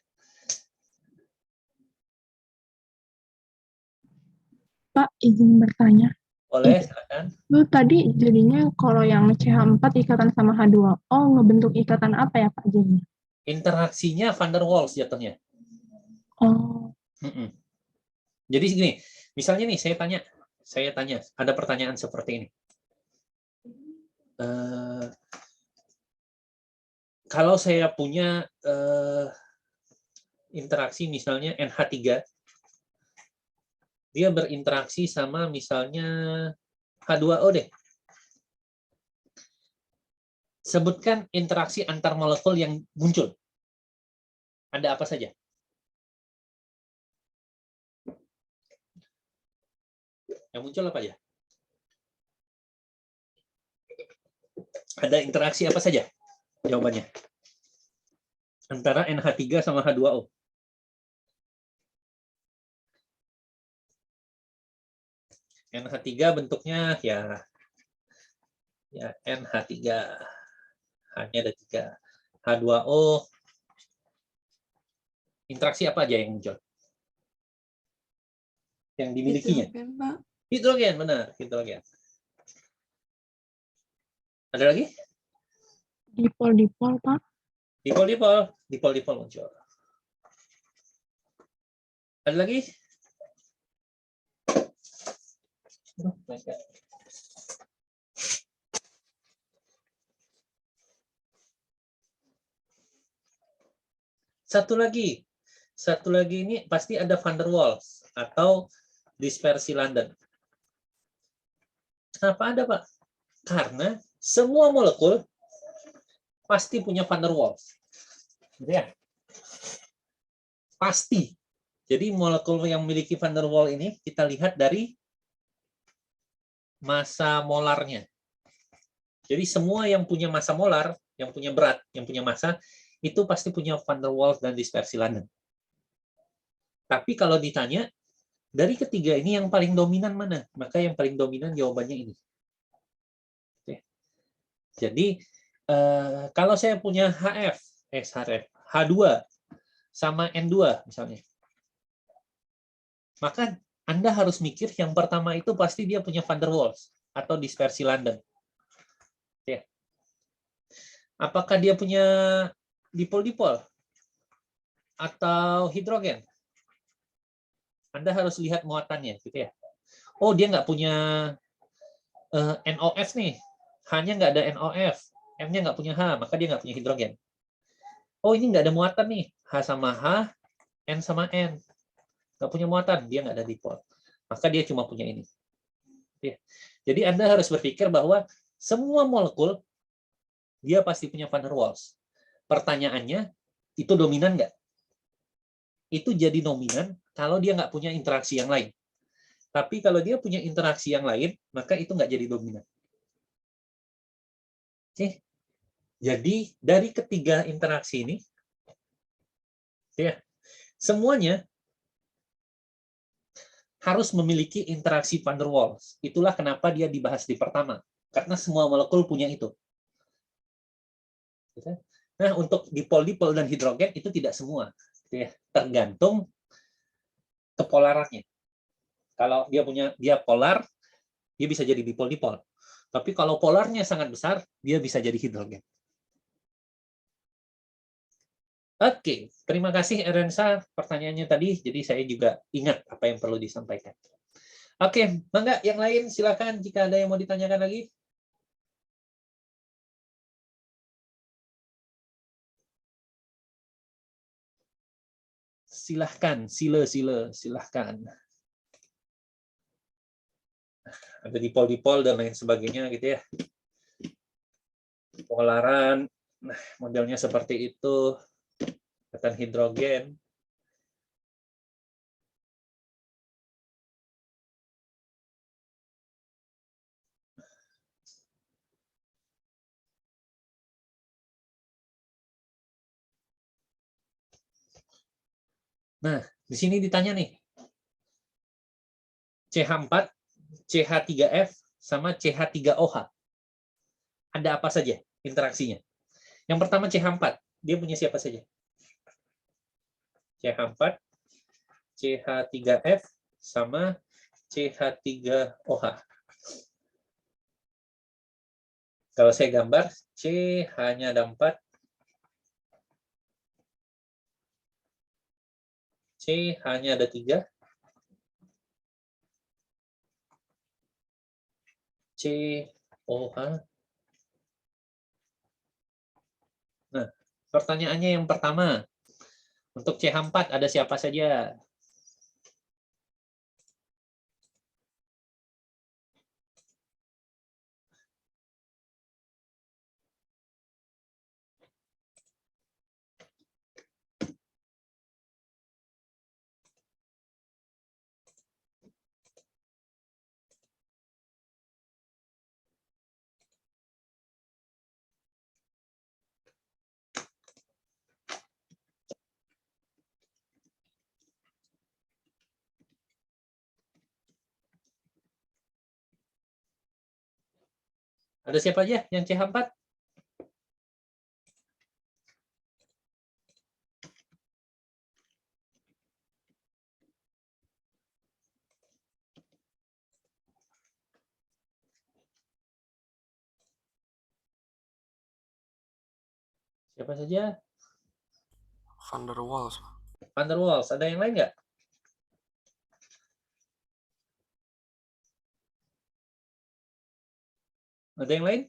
Pak, izin bertanya. Boleh, silakan. Lu tadi jadinya kalau yang CH4 ikatan sama H2O ngebentuk ikatan apa ya Pak jadinya? Interaksinya van der Waals jatuhnya. Oh, Jadi gini, misalnya nih saya tanya, ada pertanyaan seperti ini. Kalau saya punya interaksi misalnya NH3, dia berinteraksi sama misalnya H2O deh. Sebutkan interaksi antar molekul yang muncul. Ada apa saja? Yang muncul apa ya? Ada interaksi apa saja? Jawabannya. Antara NH3 sama H2O. NH3 bentuknya ya NH3. Hanya ada 3. H2O. Interaksi apa aja yang muncul? Yang dimilikinya? Hidrogen, Pak. Hidrogen, benar. Hidrogen. Ada lagi? dipol-dipol Pak. Dipol-dipol muncul. Ada lagi? Satu lagi ini pasti ada van der Waals atau dispersi London. Kenapa ada, Pak? Karena semua molekul pasti punya van der Waals. Gitu ya? Pasti. Jadi molekul yang memiliki van der Waals ini kita lihat dari massa molarnya. Jadi semua yang punya massa molar, yang punya berat, yang punya massa, itu pasti punya van der Waals dan dispersi London. Tapi kalau ditanya, dari ketiga ini yang paling dominan mana? Maka yang paling dominan jawabannya ini. Oke. Jadi, kalau saya punya H2 sama N2 misalnya, maka Anda harus mikir yang pertama itu pasti dia punya van der Waals atau dispersi London. Oke. Apakah dia punya dipol-dipol atau hidrogen? Anda harus lihat muatannya, gitu ya. Oh, dia nggak punya NOF nih, H-nya nggak ada NOF, M-nya nggak punya H, maka dia nggak punya hidrogen. Oh, ini nggak ada muatan nih, H sama H, N sama N, nggak punya muatan, dia nggak ada dipol, maka dia cuma punya ini. Jadi Anda harus berpikir bahwa semua molekul dia pasti punya van der Waals. Pertanyaannya, itu dominan nggak? Itu jadi dominan kalau dia nggak punya interaksi yang lain. Tapi kalau dia punya interaksi yang lain, maka itu nggak jadi dominan. Oke. Jadi dari ketiga interaksi ini, ya, semuanya harus memiliki interaksi van der Waals. Itulah kenapa dia dibahas di pertama. Karena semua molekul punya itu. Nah, untuk dipol-dipol dan hidrogen itu tidak semua. Tergantung kepolarannya. Kalau dia polar, dia bisa jadi dipol-dipol. Tapi kalau polarnya sangat besar, dia bisa jadi hidrogen. Oke, terima kasih Erensa pertanyaannya tadi. Jadi saya juga ingat apa yang perlu disampaikan. Oke, Mangga, yang lain silakan jika ada yang mau ditanyakan lagi. Silahkan, silahkan. Ada dipol-dipol dan lain sebagainya gitu ya. Polaran, nah modelnya seperti itu. Ikatan hidrogen. Nah, di sini ditanya nih. CH4, CH3F, sama CH3OH. Ada apa saja interaksinya? Yang pertama CH4, dia punya siapa saja? CH4, CH3F, sama CH3OH. Kalau saya gambar, CH-nya ada 4, CH-nya ada 3, COH. Nah, pertanyaannya yang pertama, untuk CH4 ada siapa saja? Ada siapa aja yang CH4? Siapa saja? Van der Waals. Van der Waals. Ada yang lain nggak? Ada yang lain?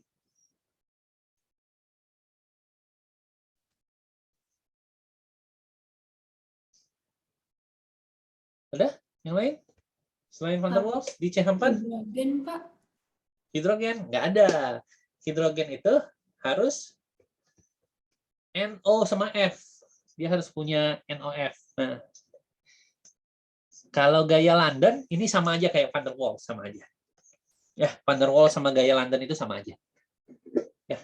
Ada yang lain? Selain Van der Waals di CH4? Hidrogen, Pak. Hidrogen? Nggak ada. Hidrogen itu harus NO sama F. Dia harus punya NOF. Nah, kalau gaya London, ini sama aja kayak Van der Waals, sama aja. Ya, Van der Waals sama gaya London itu sama aja. Ya.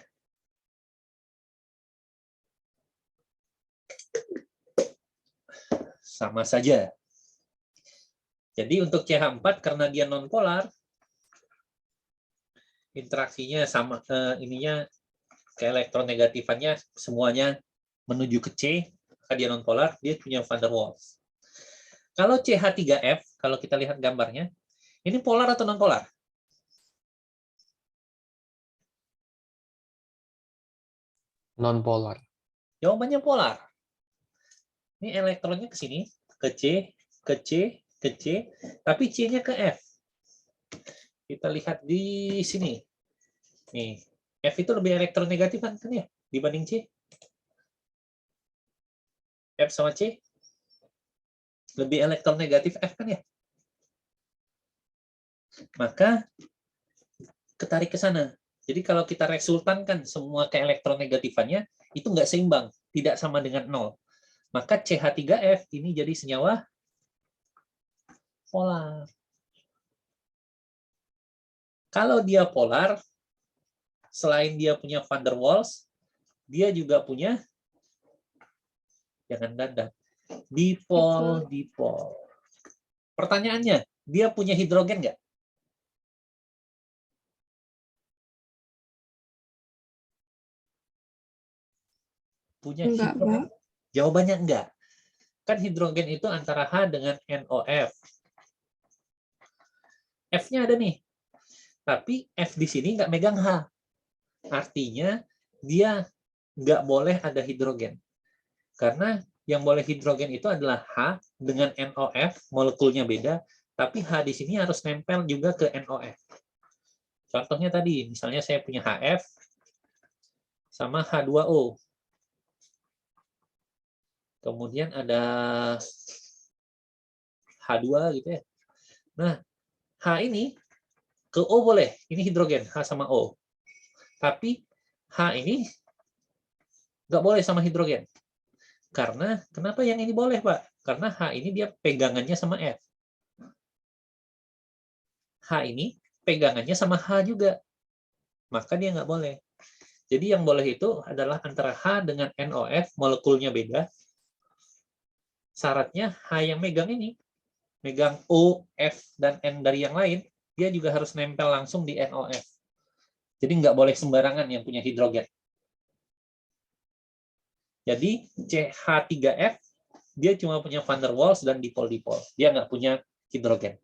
Sama saja. Jadi untuk CH4 karena dia nonpolar, interaksinya sama ininya keelektronegatifannya semuanya menuju ke C, maka dia nonpolar, dia punya Van der Waals. Kalau CH3F, kalau kita lihat gambarnya, ini polar atau nonpolar? Non-polar. Jawabannya polar. Ini elektronnya ke sini, ke C, ke C, ke C, tapi C-nya ke F. Kita lihat di sini. Nih, F itu lebih elektronegatif kan ya dibanding C? F sama C lebih elektronegatif F kan ya? Maka ketarik ke sana. Jadi kalau kita resultankan semua keelektronegatifannya, itu nggak seimbang, tidak sama dengan 0. Maka CH3F ini jadi senyawa polar. Kalau dia polar, selain dia punya Van der Waals, dia juga punya, jangan dandan, dipol. Pertanyaannya, dia punya hidrogen nggak? Punya Enggak, hidrogen? Pak. Jawabannya enggak. Kan hidrogen itu antara H dengan NOF. F-nya ada nih. Tapi F di sini nggak megang H. Artinya dia nggak boleh ada hidrogen. Karena yang boleh hidrogen itu adalah H dengan NOF, molekulnya beda, tapi H di sini harus nempel juga ke NOF. Contohnya tadi, misalnya saya punya HF sama H2O. Kemudian ada H2 gitu ya. Nah, H ini ke O boleh, ini hidrogen, H sama O. Tapi H ini nggak boleh sama hidrogen. Karena, kenapa yang ini boleh, Pak? Karena H ini dia pegangannya sama F. H ini pegangannya sama H juga. Maka dia nggak boleh. Jadi yang boleh itu adalah antara H dengan NOF, molekulnya beda. Syaratnya H yang megang ini, megang O, F, dan N dari yang lain, dia juga harus nempel langsung di NOF. Jadi nggak boleh sembarangan yang punya hidrogen. Jadi CH3F, dia cuma punya van der Waals dan dipol-dipol. Dia nggak punya hidrogen.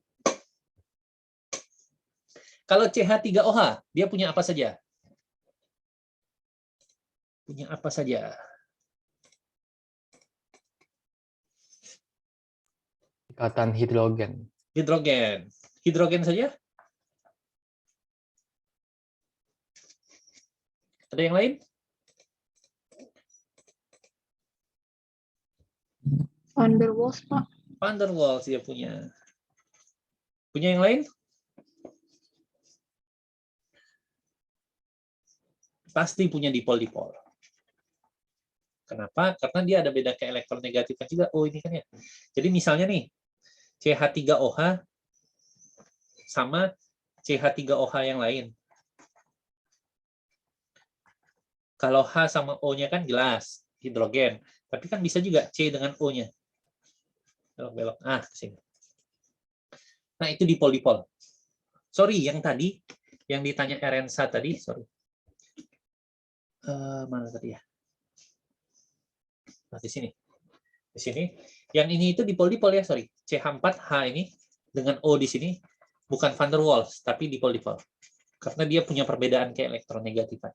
Kalau CH3OH, dia punya apa saja? Punya apa saja? Ikatan hidrogen. Hidrogen. Hidrogen saja? Ada yang lain? Van der Waals, Pak. Van der Waals dia punya. Punya yang lain? Pasti punya dipol-dipol. Kenapa? Karena dia ada beda ke elektronegatifan juga. Oh, ini kan ya. Jadi misalnya nih, CH3OH sama CH3OH yang lain. Kalau H sama O-nya kan jelas, hidrogen. Tapi kan bisa juga C dengan O-nya. Belok-belok. Ah, sini. Nah, itu dipol-dipol. Sorry, yang tadi, yang ditanya Erensa tadi, sorry. Mana tadi ya? Nah, di sini. Di sini. Yang ini itu dipol-dipol ya, sorry. CH4H ini dengan O di sini bukan van der Waals, tapi dipol-dipol. Karena dia punya perbedaan ke elektronegatifan.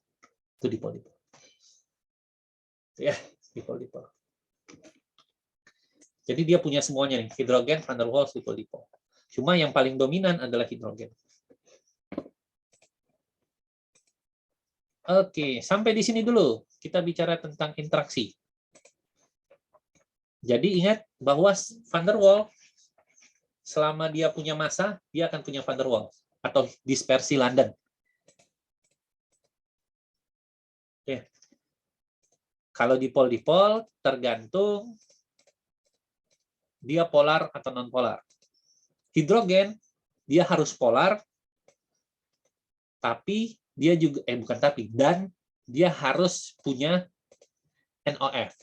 Itu dipol-dipol. Ya, dipol-dipol. Jadi dia punya semuanya nih, hidrogen, van der Waals, dipol-dipol. Cuma yang paling dominan adalah hidrogen. Oke, sampai di sini dulu. Kita bicara tentang interaksi. Jadi ingat bahwa van der Waals selama dia punya massa, dia akan punya van der Waals atau dispersi London. Oke. Kalau dipol-dipol tergantung dia polar atau non polar. Hidrogen dia harus polar, tapi dia juga bukan tapi, dan dia harus punya NOF.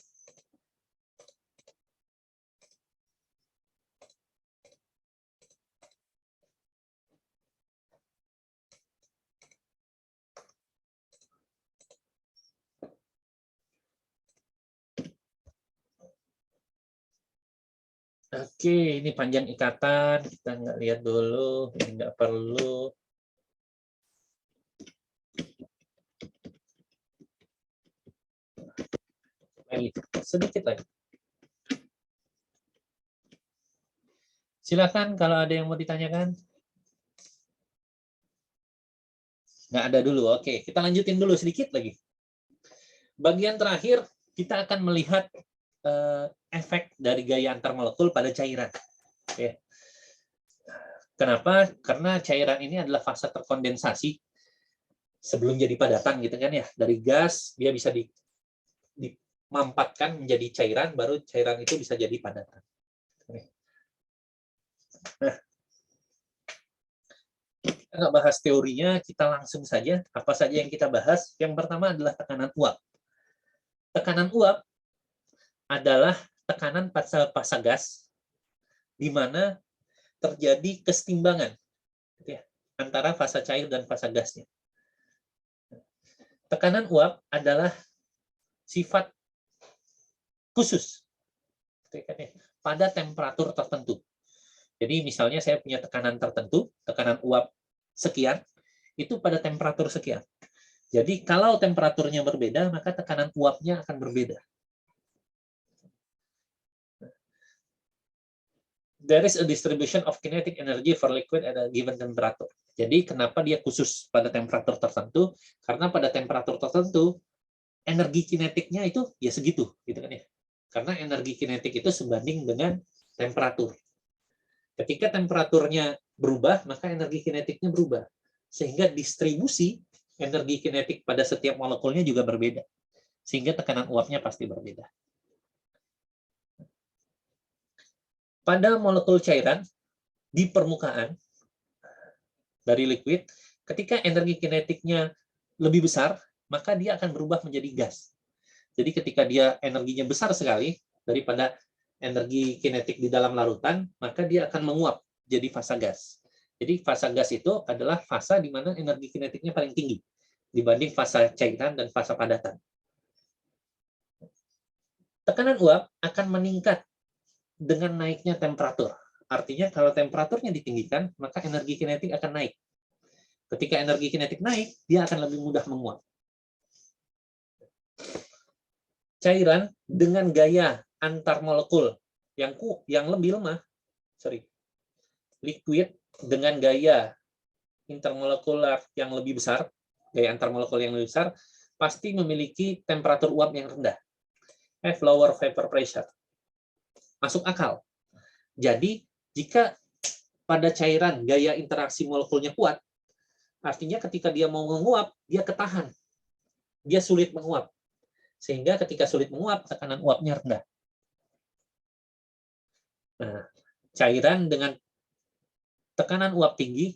Oke, ini panjang ikatan, kita nggak lihat dulu, ini nggak perlu. Lagi, sedikit lagi. Silakan kalau ada yang mau ditanyakan. Nggak ada dulu, oke. Kita lanjutin dulu sedikit lagi. Bagian terakhir, kita akan melihat efek dari gaya antar molekul pada cairan. Oke. Kenapa? Karena cairan ini adalah fase terkondensasi sebelum jadi padatan gitu kan ya. Dari gas dia bisa dimampatkan menjadi cairan, baru cairan itu bisa jadi padatan. Nah, kita nggak bahas teorinya, kita langsung saja. Apa saja yang kita bahas? Yang pertama adalah tekanan uap. Tekanan uap adalah tekanan fase gas di mana terjadi kesetimbangan antara fase cair dan fase gasnya. Tekanan uap adalah sifat khusus pada temperatur tertentu. Jadi misalnya saya punya tekanan tertentu, tekanan uap sekian, itu pada temperatur sekian. Jadi kalau temperaturnya berbeda, maka tekanan uapnya akan berbeda. There is a distribution of kinetic energy for liquid at a given temperature. Jadi kenapa dia khusus pada temperatur tertentu? Karena pada temperatur tertentu energi kinetiknya itu ya segitu, gitu kan ya. Karena energi kinetik itu sebanding dengan temperatur. Ketika temperaturnya berubah, maka energi kinetiknya berubah. Sehingga distribusi energi kinetik pada setiap molekulnya juga berbeda. Sehingga tekanan uapnya pasti berbeda. Pada molekul cairan, di permukaan, dari liquid, ketika energi kinetiknya lebih besar, maka dia akan berubah menjadi gas. Jadi ketika dia energinya besar sekali, daripada energi kinetik di dalam larutan, maka dia akan menguap jadi fasa gas. Jadi fasa gas itu adalah fasa di mana energi kinetiknya paling tinggi dibanding fasa cairan dan fasa padatan. Tekanan uap akan meningkat dengan naiknya temperatur. Artinya kalau temperaturnya ditinggikan, maka energi kinetik akan naik. Ketika energi kinetik naik, dia akan lebih mudah menguap. Cairan dengan gaya antar molekul yang lebih lemah, liquid dengan gaya intermolekular yang lebih besar, gaya antar molekul yang lebih besar, pasti memiliki temperatur uap yang rendah. Have lower vapor pressure. Masuk akal. Jadi, jika pada cairan gaya interaksi molekulnya kuat, artinya ketika dia mau menguap, dia ketahan. Dia sulit menguap. Sehingga ketika sulit menguap, tekanan uapnya rendah. Nah, cairan dengan tekanan uap tinggi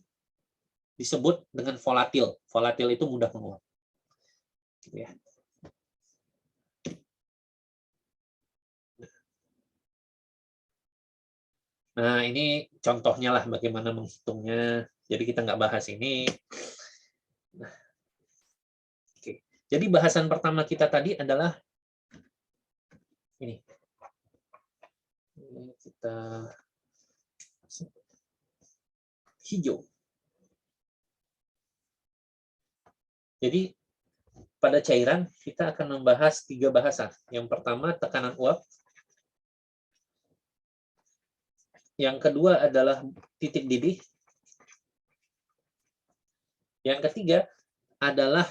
disebut dengan volatil. Volatil itu mudah menguap. Gitu ya. Nah, ini contohnya lah bagaimana menghitungnya. Jadi kita nggak bahas ini. Nah, oke. Jadi bahasan pertama kita tadi adalah ini. Ini kita hijau. Jadi pada cairan kita akan membahas 3 bahasan. Yang pertama tekanan uap. Yang kedua adalah titik didih. Yang ketiga adalah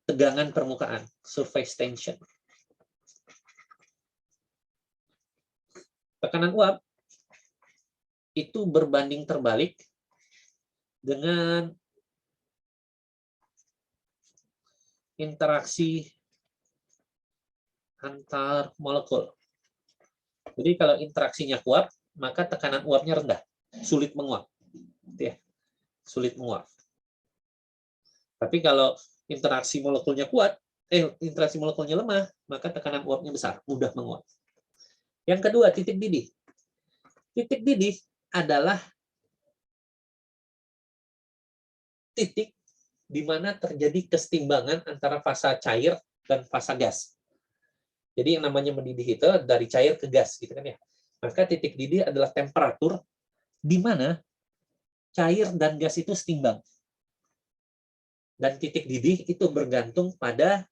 tegangan permukaan, surface tension. Tekanan uap itu berbanding terbalik dengan interaksi antar molekul. Jadi kalau interaksinya kuat, maka tekanan uapnya rendah, sulit menguap. Ya, sulit menguap. Tapi kalau interaksi molekulnya kuat, interaksi molekulnya lemah, maka tekanan uapnya besar, mudah menguap. Yang kedua, titik didih. Titik didih adalah titik di mana terjadi kesetimbangan antara fasa cair dan fasa gas. Jadi yang namanya mendidih itu dari cair ke gas, gitu kan ya. Maka titik didih adalah temperatur di mana cair dan gas itu setimbang. Dan titik didih itu bergantung pada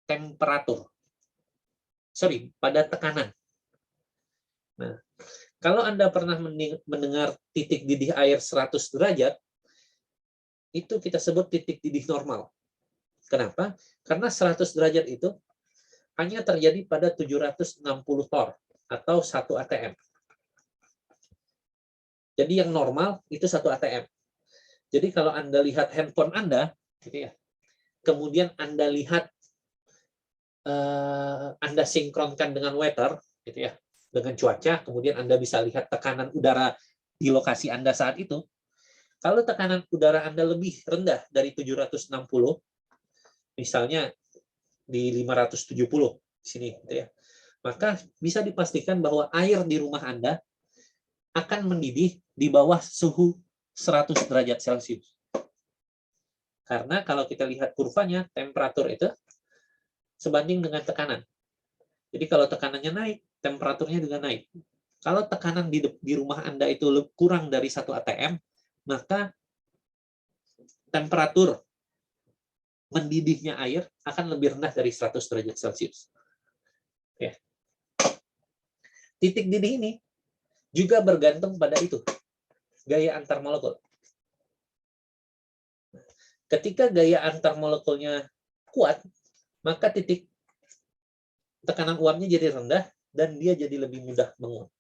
temperatur. Pada tekanan. Nah, kalau Anda pernah mendengar titik didih air 100 derajat, itu kita sebut titik didih normal. Kenapa? Karena 100 derajat itu hanya terjadi pada 760 torr atau 1 atm. Jadi yang normal itu 1 atm. Jadi kalau Anda lihat handphone Anda, gitu ya, kemudian Anda lihat, Anda sinkronkan dengan weather, gitu ya, dengan cuaca, kemudian Anda bisa lihat tekanan udara di lokasi Anda saat itu. Kalau tekanan udara Anda lebih rendah dari 760, misalnya di 570 di sini, gitu ya, maka bisa dipastikan bahwa air di rumah Anda akan mendidih di bawah suhu 100 derajat Celcius. Karena kalau kita lihat kurvanya, temperatur itu sebanding dengan tekanan. Jadi kalau tekanannya naik, temperaturnya juga naik. Kalau tekanan di rumah Anda itu kurang dari 1 atm, maka temperatur mendidihnya air akan lebih rendah dari 100 derajat Celcius. Ya. Titik didih ini juga bergantung pada itu, gaya antar molekul. Ketika gaya antar molekulnya kuat, maka titik tekanan uapnya jadi rendah dan dia jadi lebih mudah menguap.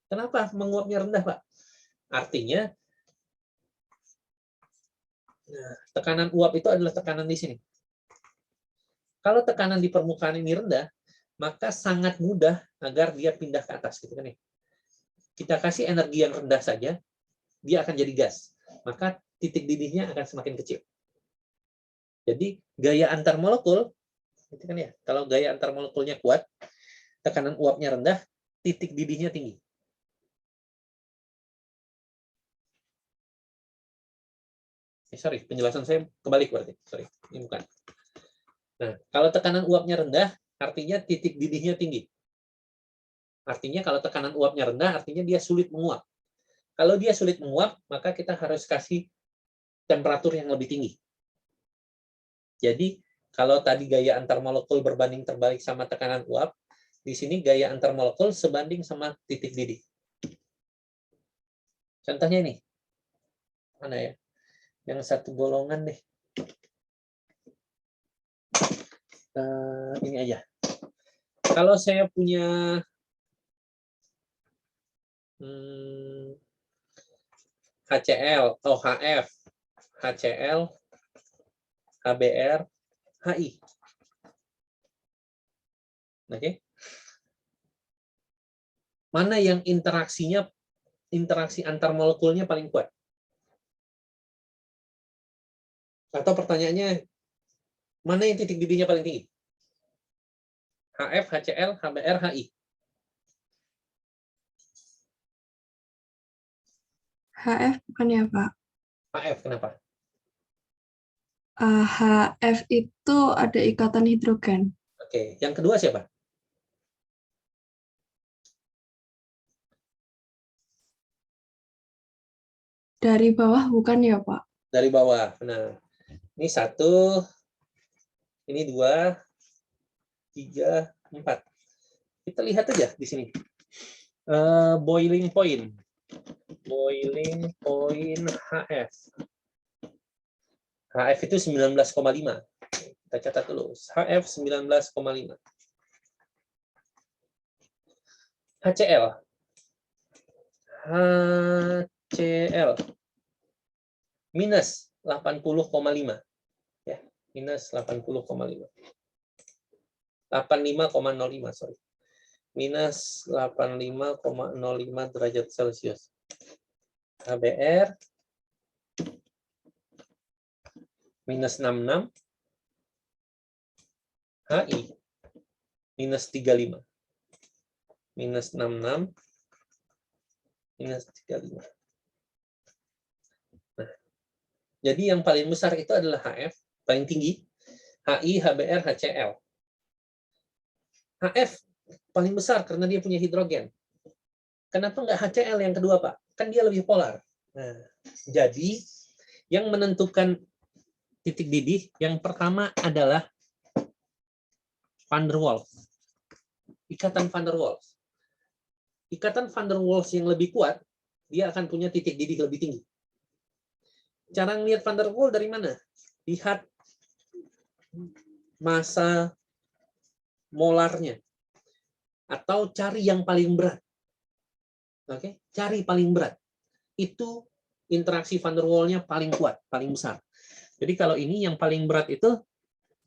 Kenapa menguapnya rendah, Pak? Artinya Nah, tekanan uap itu adalah tekanan di sini. Kalau tekanan di permukaan ini rendah, maka sangat mudah agar dia pindah ke atas, gitu kan ya. Kita kasih energi yang rendah saja, dia akan jadi gas. Maka titik didihnya akan semakin kecil. Jadi gaya antar molekul, gitu kan ya. Kalau gaya antar molekulnya kuat, tekanan uapnya rendah, titik didihnya tinggi. Sorry, penjelasan saya kebalik berarti. Sorry, ini bukan. Nah, kalau tekanan uapnya rendah, artinya titik didihnya tinggi. Artinya kalau tekanan uapnya rendah, artinya dia sulit menguap. Kalau dia sulit menguap, maka kita harus kasih temperatur yang lebih tinggi. Jadi, kalau tadi gaya antar molekul berbanding terbalik sama tekanan uap, di sini gaya antar molekul sebanding sama titik didih. Contohnya ini. Mana ya? Yang satu golongan deh. Ini aja. Kalau saya punya HCl, OHF, HCl, HBr, HI. Oke. Mana yang interaksi antar molekulnya paling kuat? Atau pertanyaannya, mana yang titik didihnya paling tinggi? HF, HCl, HBr, HI. HF bukan ya, Pak? HF, kenapa? HF itu ada ikatan hidrogen. Oke, yang kedua siapa? Dari bawah bukan ya, Pak? Dari bawah. Nah, ini 1, ini 2, 3, 4. Kita lihat aja di sini. Boiling point. Boiling point HF. HF itu 19,5. Kita catat dulu. HF 19,5. HCl. HCl. Minus 80,5. Ya, minus 80,5. 85,05, sorry. Minus 85,05 derajat Celcius. HBr minus 66. HI minus 35. Minus 66. Minus 35. Nah, jadi yang paling besar itu adalah HF, paling tinggi. HI, HBr, HCl. HF paling besar karena dia punya hidrogen. Kenapa nggak HCl yang kedua, Pak? Kan dia lebih polar. Nah, jadi yang menentukan titik didih yang pertama adalah van der Waals. Ikatan van der Waals. Ikatan van der Waals yang lebih kuat, dia akan punya titik didih lebih tinggi. Cara ngelihat van der Waals dari mana? Lihat massa molarnya. Atau cari yang paling berat. Oke, cari paling berat. Itu interaksi van der Waals-nya paling kuat, paling besar. Jadi kalau ini yang paling berat itu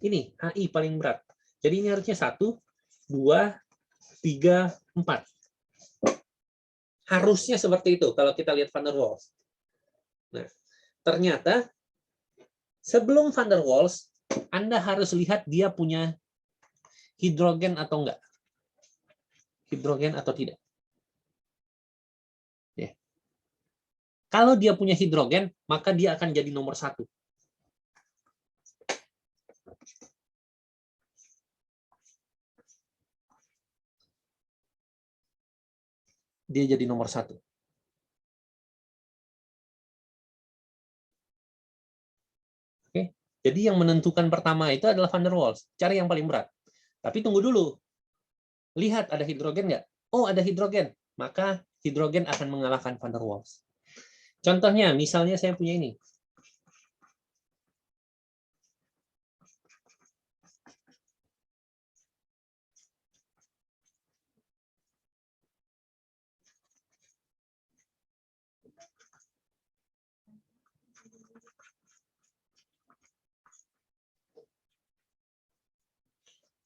ini, HI paling berat. Jadi ini harusnya 1, 2, 3, 4. Harusnya seperti itu kalau kita lihat van der Waals. Nah, ternyata sebelum van der Waals, Anda harus lihat dia punya hidrogen atau enggak. Hidrogen atau tidak. Ya. Kalau dia punya hidrogen, maka dia akan jadi nomor 1. Dia jadi nomor 1. Oke. Jadi yang menentukan pertama itu adalah van der Waals. Cari yang paling berat. Tapi tunggu dulu. Lihat ada hidrogen nggak? Oh, ada hidrogen. Maka hidrogen akan mengalahkan van der Waals. Contohnya, misalnya saya punya ini.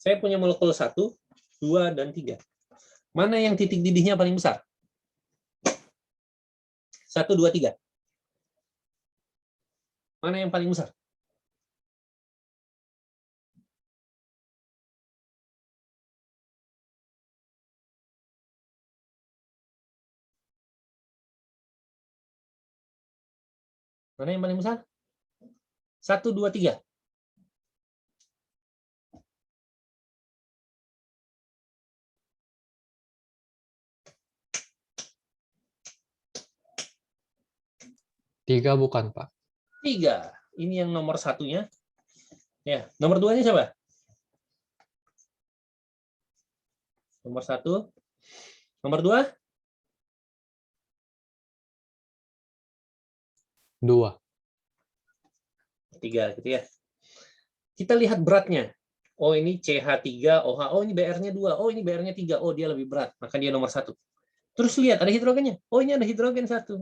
Saya punya molekul 1, 2, dan 3. Mana yang titik didihnya paling besar? 1, 2, 3. Mana yang paling besar? Mana yang paling besar? 1, 2, 3. Tiga bukan, Pak. 3. Ini yang nomor satunya. Ya, nomor 2-nya siapa? Nomor 1. Nomor 2? 2. 3 gitu ya. Kita lihat beratnya. Oh, ini CH3OH. Oh, ini BR-nya 2. Oh, ini BR-nya 3. Oh, dia lebih berat. Maka dia nomor 1. Terus lihat, ada hidrogennya. Oh, ini ada hidrogen 1.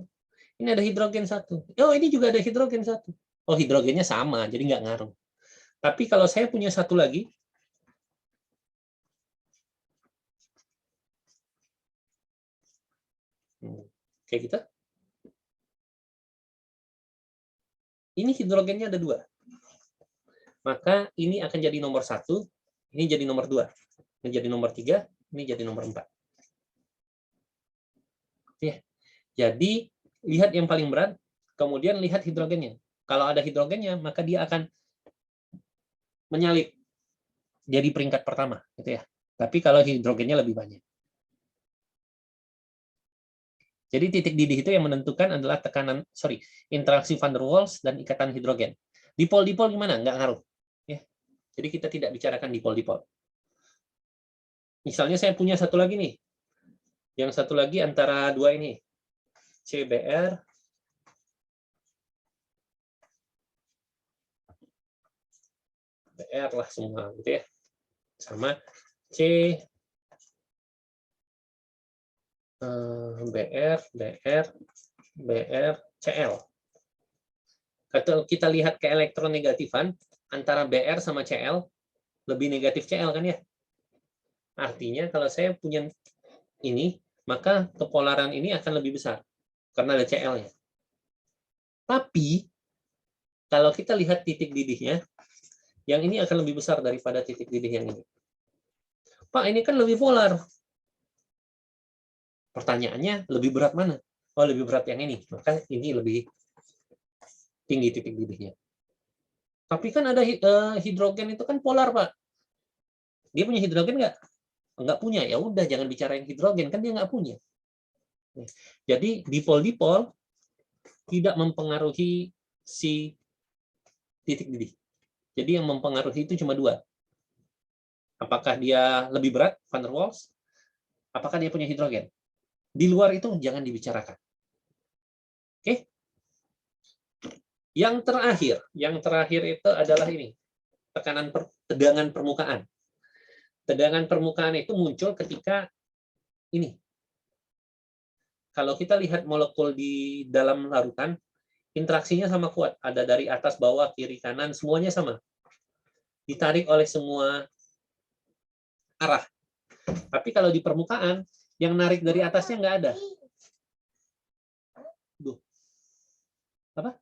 Ini ada hidrogen 1. Oh, ini juga ada hidrogen 1. Oh, hidrogennya sama, jadi nggak ngaruh. Tapi kalau saya punya satu lagi, kayak gitu, ini hidrogennya ada 2. Maka ini akan jadi nomor 1, ini jadi nomor 2. Ini jadi nomor 3, ini jadi nomor 4. Oke. Jadi, lihat yang paling berat, kemudian lihat hidrogennya. Kalau ada hidrogennya, maka dia akan menyalip jadi peringkat pertama, gitu ya. Tapi kalau hidrogennya lebih banyak. Jadi titik didih itu yang menentukan adalah interaksi van der Waals dan ikatan hidrogen. Dipol-dipol gimana? Nggak ngaruh. Ya. Jadi kita tidak bicarakan dipol-dipol. Misalnya saya punya satu lagi nih. Yang satu lagi antara dua ini. CBr BR lah semua gitu ya. Sama BR, Cl. Kalau kita lihat ke elektronegatifan, antara BR sama Cl, lebih negatif Cl kan ya? Artinya kalau saya punya ini, maka kepolaran ini akan lebih besar, karena ada Cl-nya. Tapi, kalau kita lihat titik didihnya, yang ini akan lebih besar daripada titik didih yang ini. Pak, ini kan lebih polar. Pertanyaannya, lebih berat mana? Oh, lebih berat yang ini. Maka ini lebih tinggi titik didihnya. Tapi kan ada hidrogen itu kan polar, Pak. Dia punya hidrogen nggak? Nggak punya. Ya udah, jangan bicarain hidrogen. Kan dia nggak punya. Jadi, dipol-dipol tidak mempengaruhi si titik didih. Jadi, yang mempengaruhi itu cuma 2. Apakah dia lebih berat, van der Waals? Apakah dia punya hidrogen? Di luar itu jangan dibicarakan. Oke? Yang terakhir itu adalah ini. Tegangan permukaan. Tegangan permukaan itu muncul ketika ini. Kalau kita lihat molekul di dalam larutan, interaksinya sama kuat. Ada dari atas, bawah, kiri, kanan, semuanya sama. Ditarik oleh semua arah. Tapi kalau di permukaan, yang narik dari atasnya nggak ada. Duh. Apa?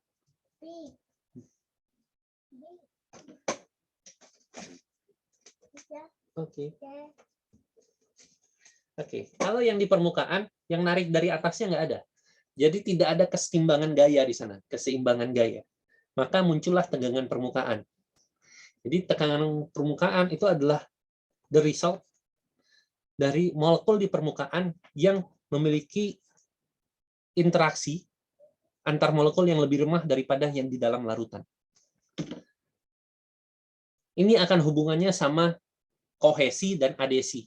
Oke. Kalau yang di permukaan, yang narik dari atasnya nggak ada. Jadi tidak ada keseimbangan gaya di sana, keseimbangan gaya. Maka muncullah tegangan permukaan. Jadi tegangan permukaan itu adalah the result dari molekul di permukaan yang memiliki interaksi antar molekul yang lebih lemah daripada yang di dalam larutan. Ini akan hubungannya sama kohesi dan adesi.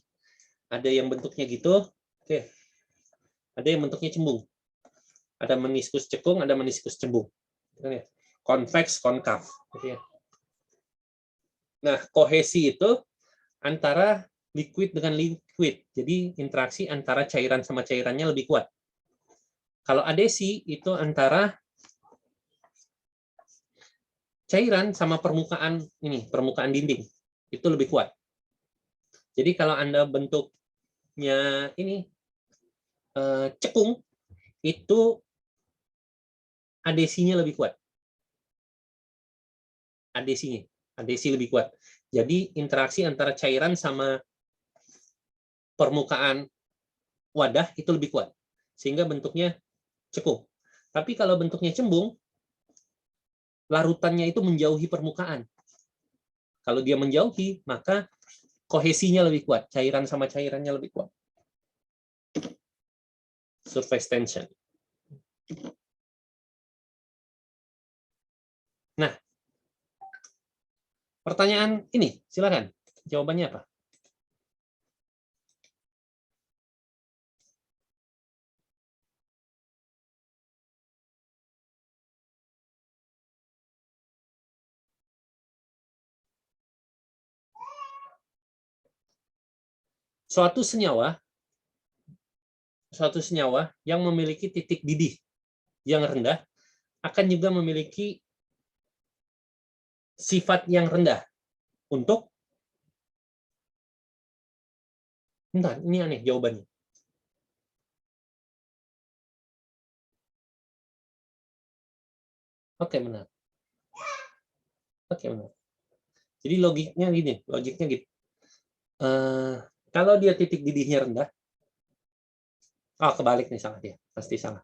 Ada yang bentuknya gitu, oke. Ada yang bentuknya cembung. Ada meniskus cekung, ada meniskus cembung. Konveks, konkav. Nah, kohesi itu antara liquid dengan liquid. Jadi interaksi antara cairan sama cairannya lebih kuat. Kalau adesi itu antara cairan sama permukaan ini, permukaan dinding. Itu lebih kuat. Jadi kalau Anda bentuknya ini cekung, itu adesinya lebih kuat. Adesi lebih kuat. Jadi interaksi antara cairan sama permukaan wadah itu lebih kuat. Sehingga bentuknya cekung. Tapi kalau bentuknya cembung, larutannya itu menjauhi permukaan. Kalau dia menjauhi, maka kohesinya lebih kuat. Cairan sama cairannya lebih kuat. Surface tension. Nah, pertanyaan ini, silakan. Jawabannya apa? Suatu senyawa yang memiliki titik didih yang rendah akan juga memiliki sifat yang rendah untuk, bentar, ini aneh jawabannya. Oke, benar. Oke, benar. Jadi logiknya gini. Kalau dia titik didihnya rendah, kebalik nih, salah dia, pasti salah.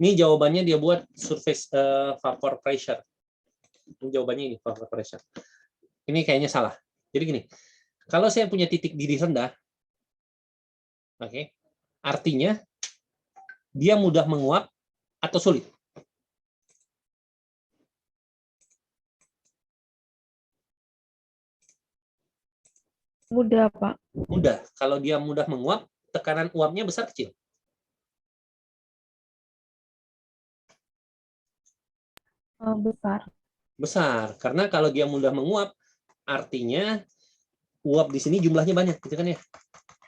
Ini jawabannya dia buat surface vapor pressure. Ini jawabannya ini vapor pressure. Ini kayaknya salah. Jadi gini, kalau saya punya titik didih rendah, oke, artinya dia mudah menguap atau sulit. Mudah, Pak. Mudah. Kalau dia mudah menguap, tekanan uapnya besar kecil. Besar. Besar. Karena kalau dia mudah menguap, artinya uap di sini jumlahnya banyak, gitu kan ya.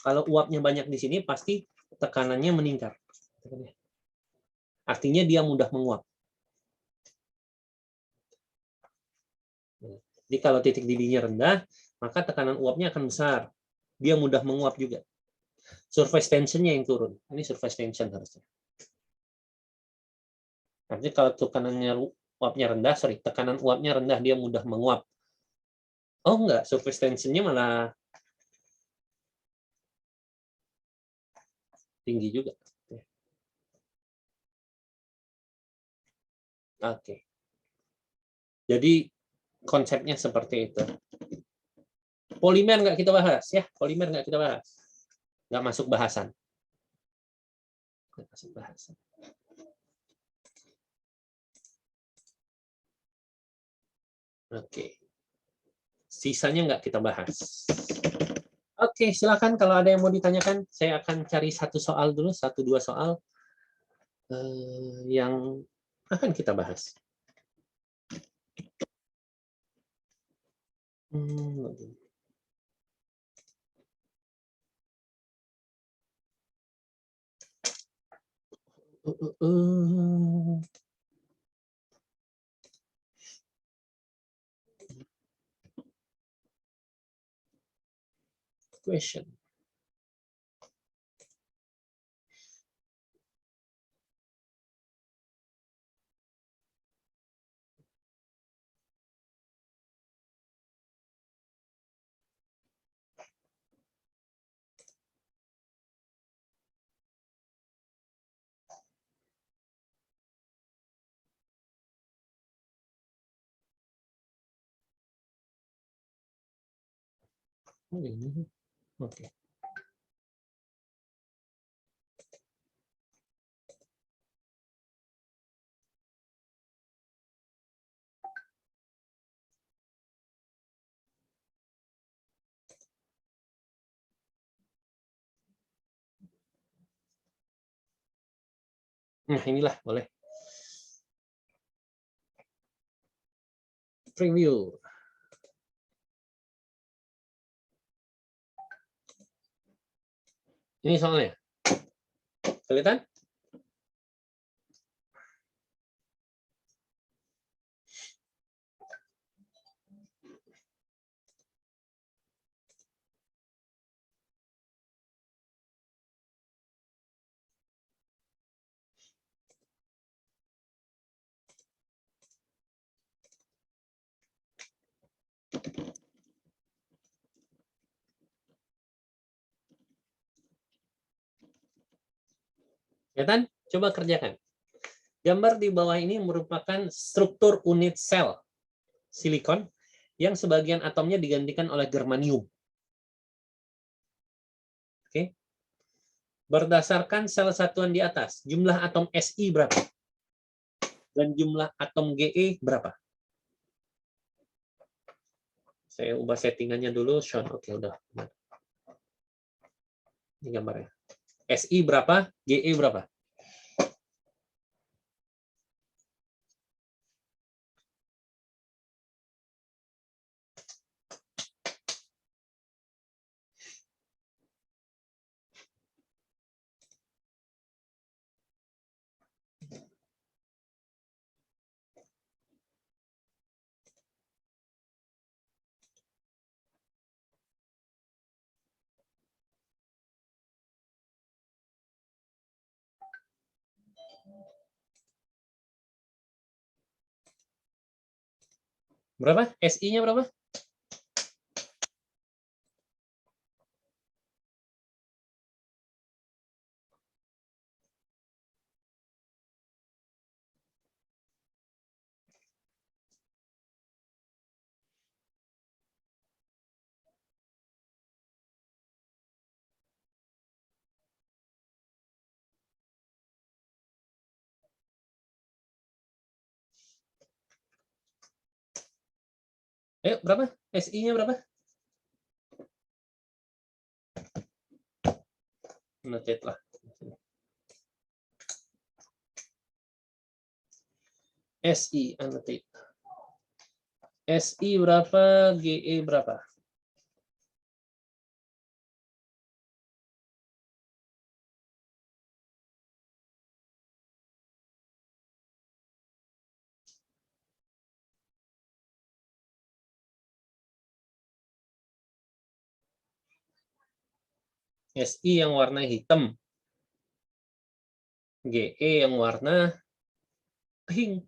Kalau uapnya banyak di sini, pasti tekanannya meningkat. Gitu kan ya. Artinya dia mudah menguap. Jadi kalau titik didihnya rendah, maka tekanan uapnya akan besar. Dia mudah menguap juga. Surface tension-nya yang turun. Ini surface tension harusnya. Artinya kalau tekanannya uapnya rendah, tekanan uapnya rendah, dia mudah menguap. Oh enggak, surface tension-nya malah tinggi juga. Oke. Jadi konsepnya seperti itu. Polimer nggak kita bahas ya, polimer nggak kita bahas. Nggak masuk bahasan. Nggak masuk bahasan. Oke. Sisanya nggak kita bahas. Oke, silakan kalau ada yang mau ditanyakan. Saya akan cari satu soal dulu, 1-2 soal yang akan kita bahas. Question. Ini. Oke. Nah, inilah boleh. Preview. Ini soalnya. Kelihatan? Kelihatan? Coba kerjakan. Gambar di bawah ini merupakan struktur unit sel silikon yang sebagian atomnya digantikan oleh germanium. Oke. Berdasarkan sel satuan di atas, jumlah atom Si berapa? Dan jumlah atom Ge berapa? Saya ubah settingannya dulu, Sean. Oke, udah. Ini gambarnya. Si berapa? Ge berapa? Berapa? Si-nya berapa? Ayo, berapa? Si-nya berapa? Notate lah. Si, annotate. Si berapa? Ge berapa? Si yang warna hitam. Ge yang warna pink.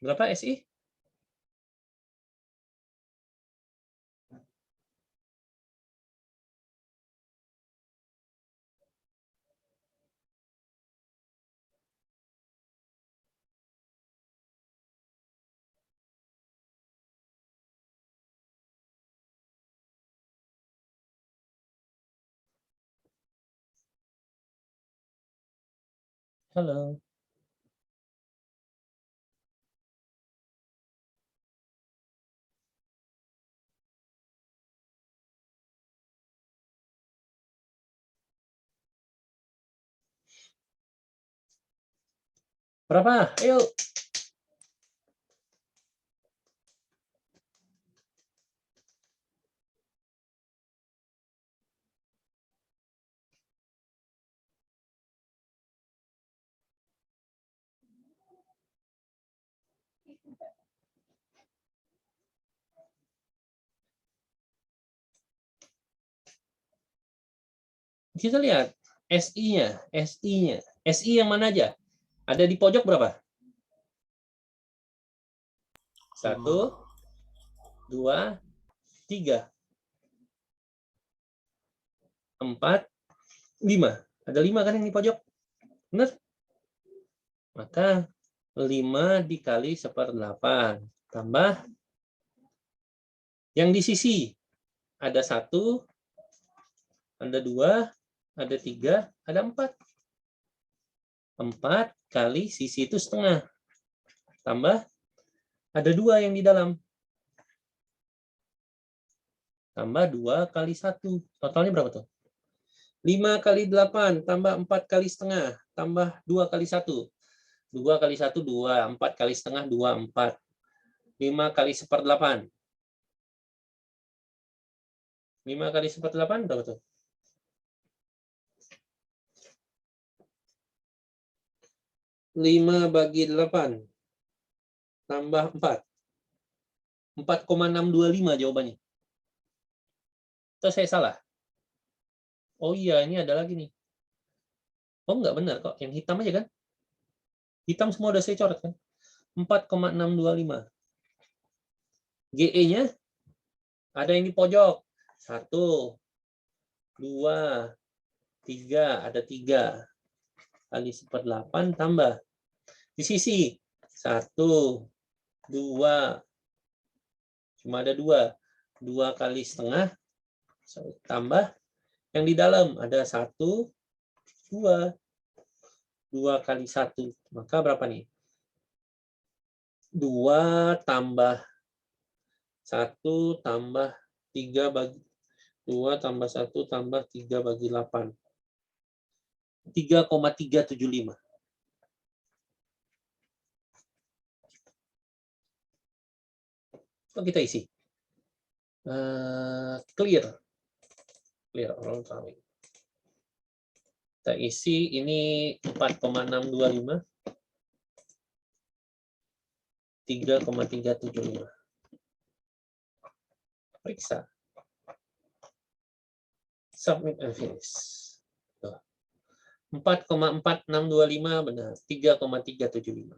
Berapa Si? Halo. Berapa? Ayo. Kita lihat Si-nya, Si-nya. Si yang mana aja? Ada di pojok berapa? 1, 2, 3, 4, 5. Ada 5 kan yang di pojok? Benar? Maka 5 dikali 1/8. Tambah yang di sisi. Ada 1, ada 2, ada 3, ada 4. 4 kali sisi itu setengah. Tambah ada 2 yang di dalam. Tambah 2 kali 1. Totalnya berapa tuh? 5 kali 8 tambah 4 kali setengah tambah 2 kali 1. 2 kali 1 2, 4 kali setengah 2, 4. 5 kali 1/8. 5 kali 1/8 berapa tuh? 5 bagi 8 tambah 4. 4,625 jawabannya. Atau saya salah? Oh iya, ini ada lagi nih. Oh, nggak benar kok. Yang hitam aja kan? Hitam semua udah saya coret kan? 4,625. GE-nya ada yang di pojok. 1, 2, 3. Ada 3. Kali 1/8 tambah. Di sisi. 1, 2. Cuma ada 2. 2 kali setengah. Tambah. Yang di dalam ada 1, 2. 2 kali 1. Maka berapa nih? 2 tambah 1 tambah 3 bagi 2 tambah 1 tambah 3 bagi 8. 3,375. Oh, kita isi. Clear. Clear. Kita isi ini 4,625. 3,375. Periksa. Submit and finish. 4,4625 benar. 3,375.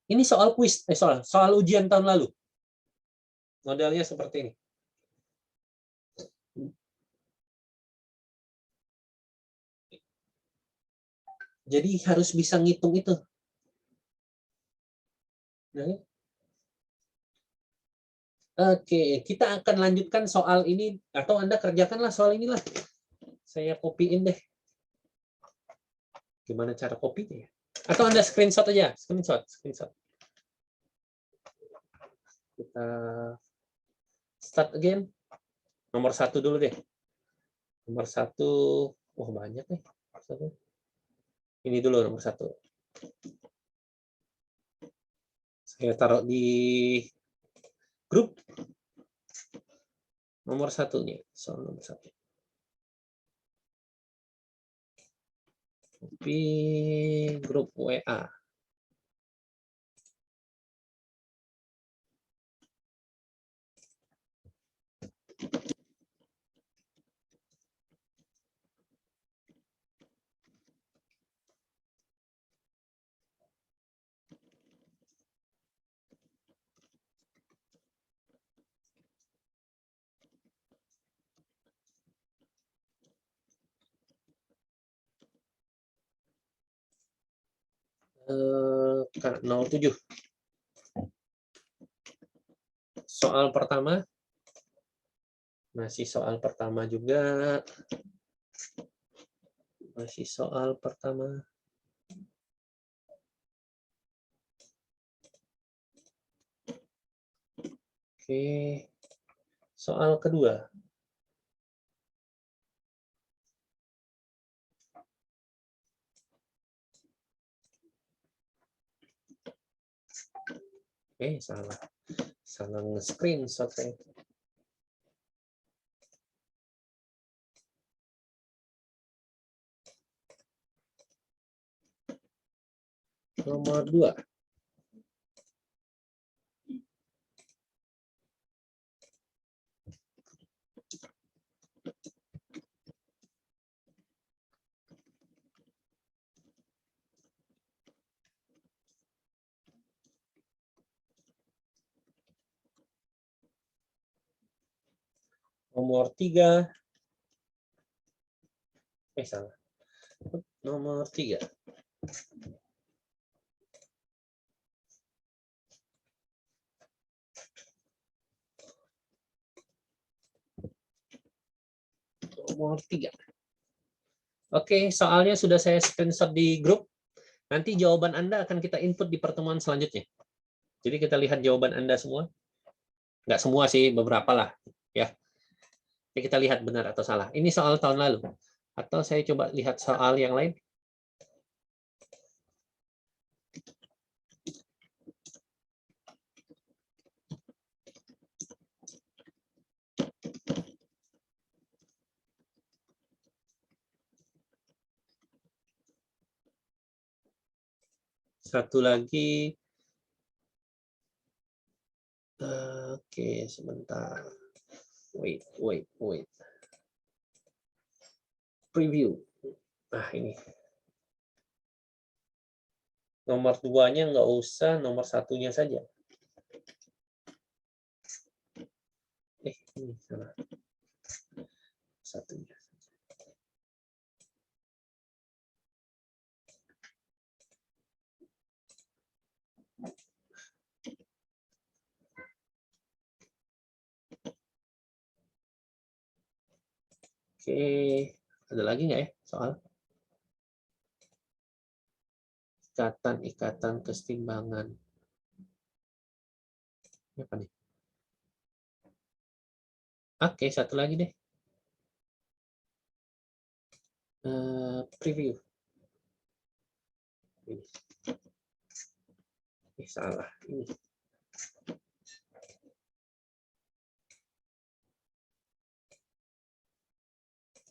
Ini soal kuis, soal ujian tahun lalu. Modelnya seperti ini. Jadi harus bisa ngitung itu. Oke, kita akan lanjutkan soal ini, atau Anda kerjakanlah soal inilah. Saya copy-in deh. Gimana cara copy-nya? Atau Anda screenshot aja, screenshot. Kita start again. Nomor 1 dulu deh. Nomor 1, wah banyak nih. Ini dulu nomor 1. Saya taruh di grup. Nomor 1-nya, soal nomor 1. Copy grup WA. K07. Soal pertama. Masih soal pertama juga. Masih soal pertama. Oke. Soal kedua. Salah. Salah nge-screenshot saya. Nomor 2. Nomor 3. Salah. Nomor 3. Nomor 3. Oke, soalnya sudah saya screenshot di grup. Nanti jawaban Anda akan kita input di pertemuan selanjutnya. Jadi kita lihat jawaban Anda semua. Nggak semua sih, beberapa lah. Ya. Jadi kita lihat benar atau salah. Ini soal tahun lalu. Atau saya coba lihat soal yang lain. Satu lagi. Oke, sebentar. Wait. preview. Nah, ini. Nomor 2-nya nggak usah, nomor 1-nya saja. Ini salah. 1-nya. Oke, ada lagi nggak ya soal ikatan kesetimbangan? Ini apa nih? Oke, satu lagi deh. Preview. Ini salah. Ini.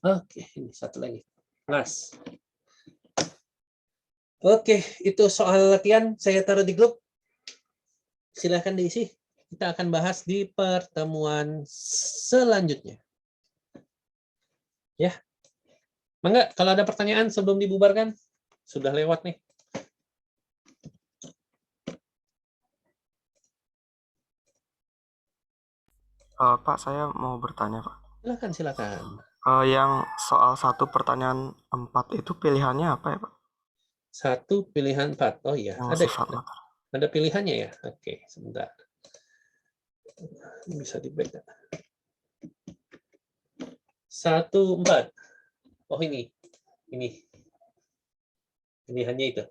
Oke, ini satu lagi. Last. Oke, itu soal latihan saya taruh di grup. Silahkan diisi. Kita akan bahas di pertemuan selanjutnya. Ya. Mangga, kalau ada pertanyaan sebelum dibubarkan, sudah lewat nih. Pak, saya mau bertanya, Pak. Silakan. Yang soal 1 pertanyaan 4 itu pilihannya apa ya, Pak? 1 pilihan 4. Oh iya, Yang sifat materi. ada pilihannya ya. Oke, sebentar. Bisa di-back. 1, 4. Oh ini. Pilihannya itu.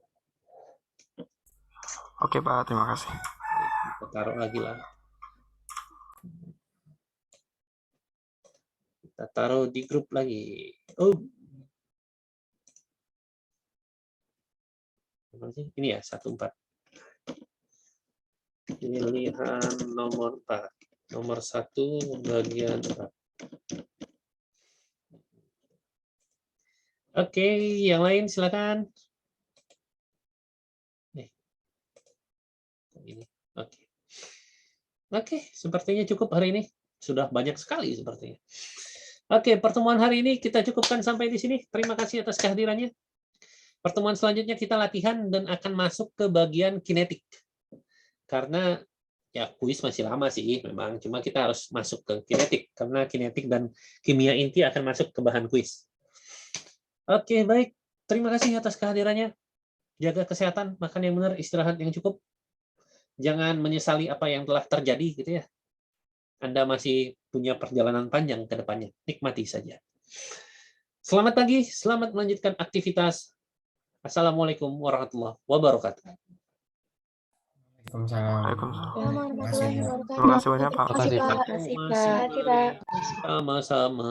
Oke, Pak, terima kasih. Kita taruh lagi lah. Kita taruh di grup lagi. Oh. Ini ya, 1, 4. Pilihan nomor 4. Nomor 1 bagian 4. Oke, yang lain silakan. Ini. Oke, sepertinya cukup hari ini. Sudah banyak sekali sepertinya. Oke, pertemuan hari ini kita cukupkan sampai di sini. Terima kasih atas kehadirannya. Pertemuan selanjutnya kita latihan dan akan masuk ke bagian kinetik. Karena ya kuis masih lama sih memang, cuma kita harus masuk ke kinetik karena kinetik dan kimia inti akan masuk ke bahan kuis. Oke, baik. Terima kasih atas kehadirannya. Jaga kesehatan, makan yang benar, istirahat yang cukup. Jangan menyesali apa yang telah terjadi gitu ya. Anda masih punya perjalanan panjang ke depannya. Nikmati saja. Selamat pagi, selamat melanjutkan aktivitas. Assalamualaikum warahmatullahi wabarakatuh. Waalaikumsalam. Waalaikumsalam warahmatullahi wabarakatuh. Terima kasih banyak, Pak. Terima kasih, Pak. Terima kasih, Pak. Sama-sama.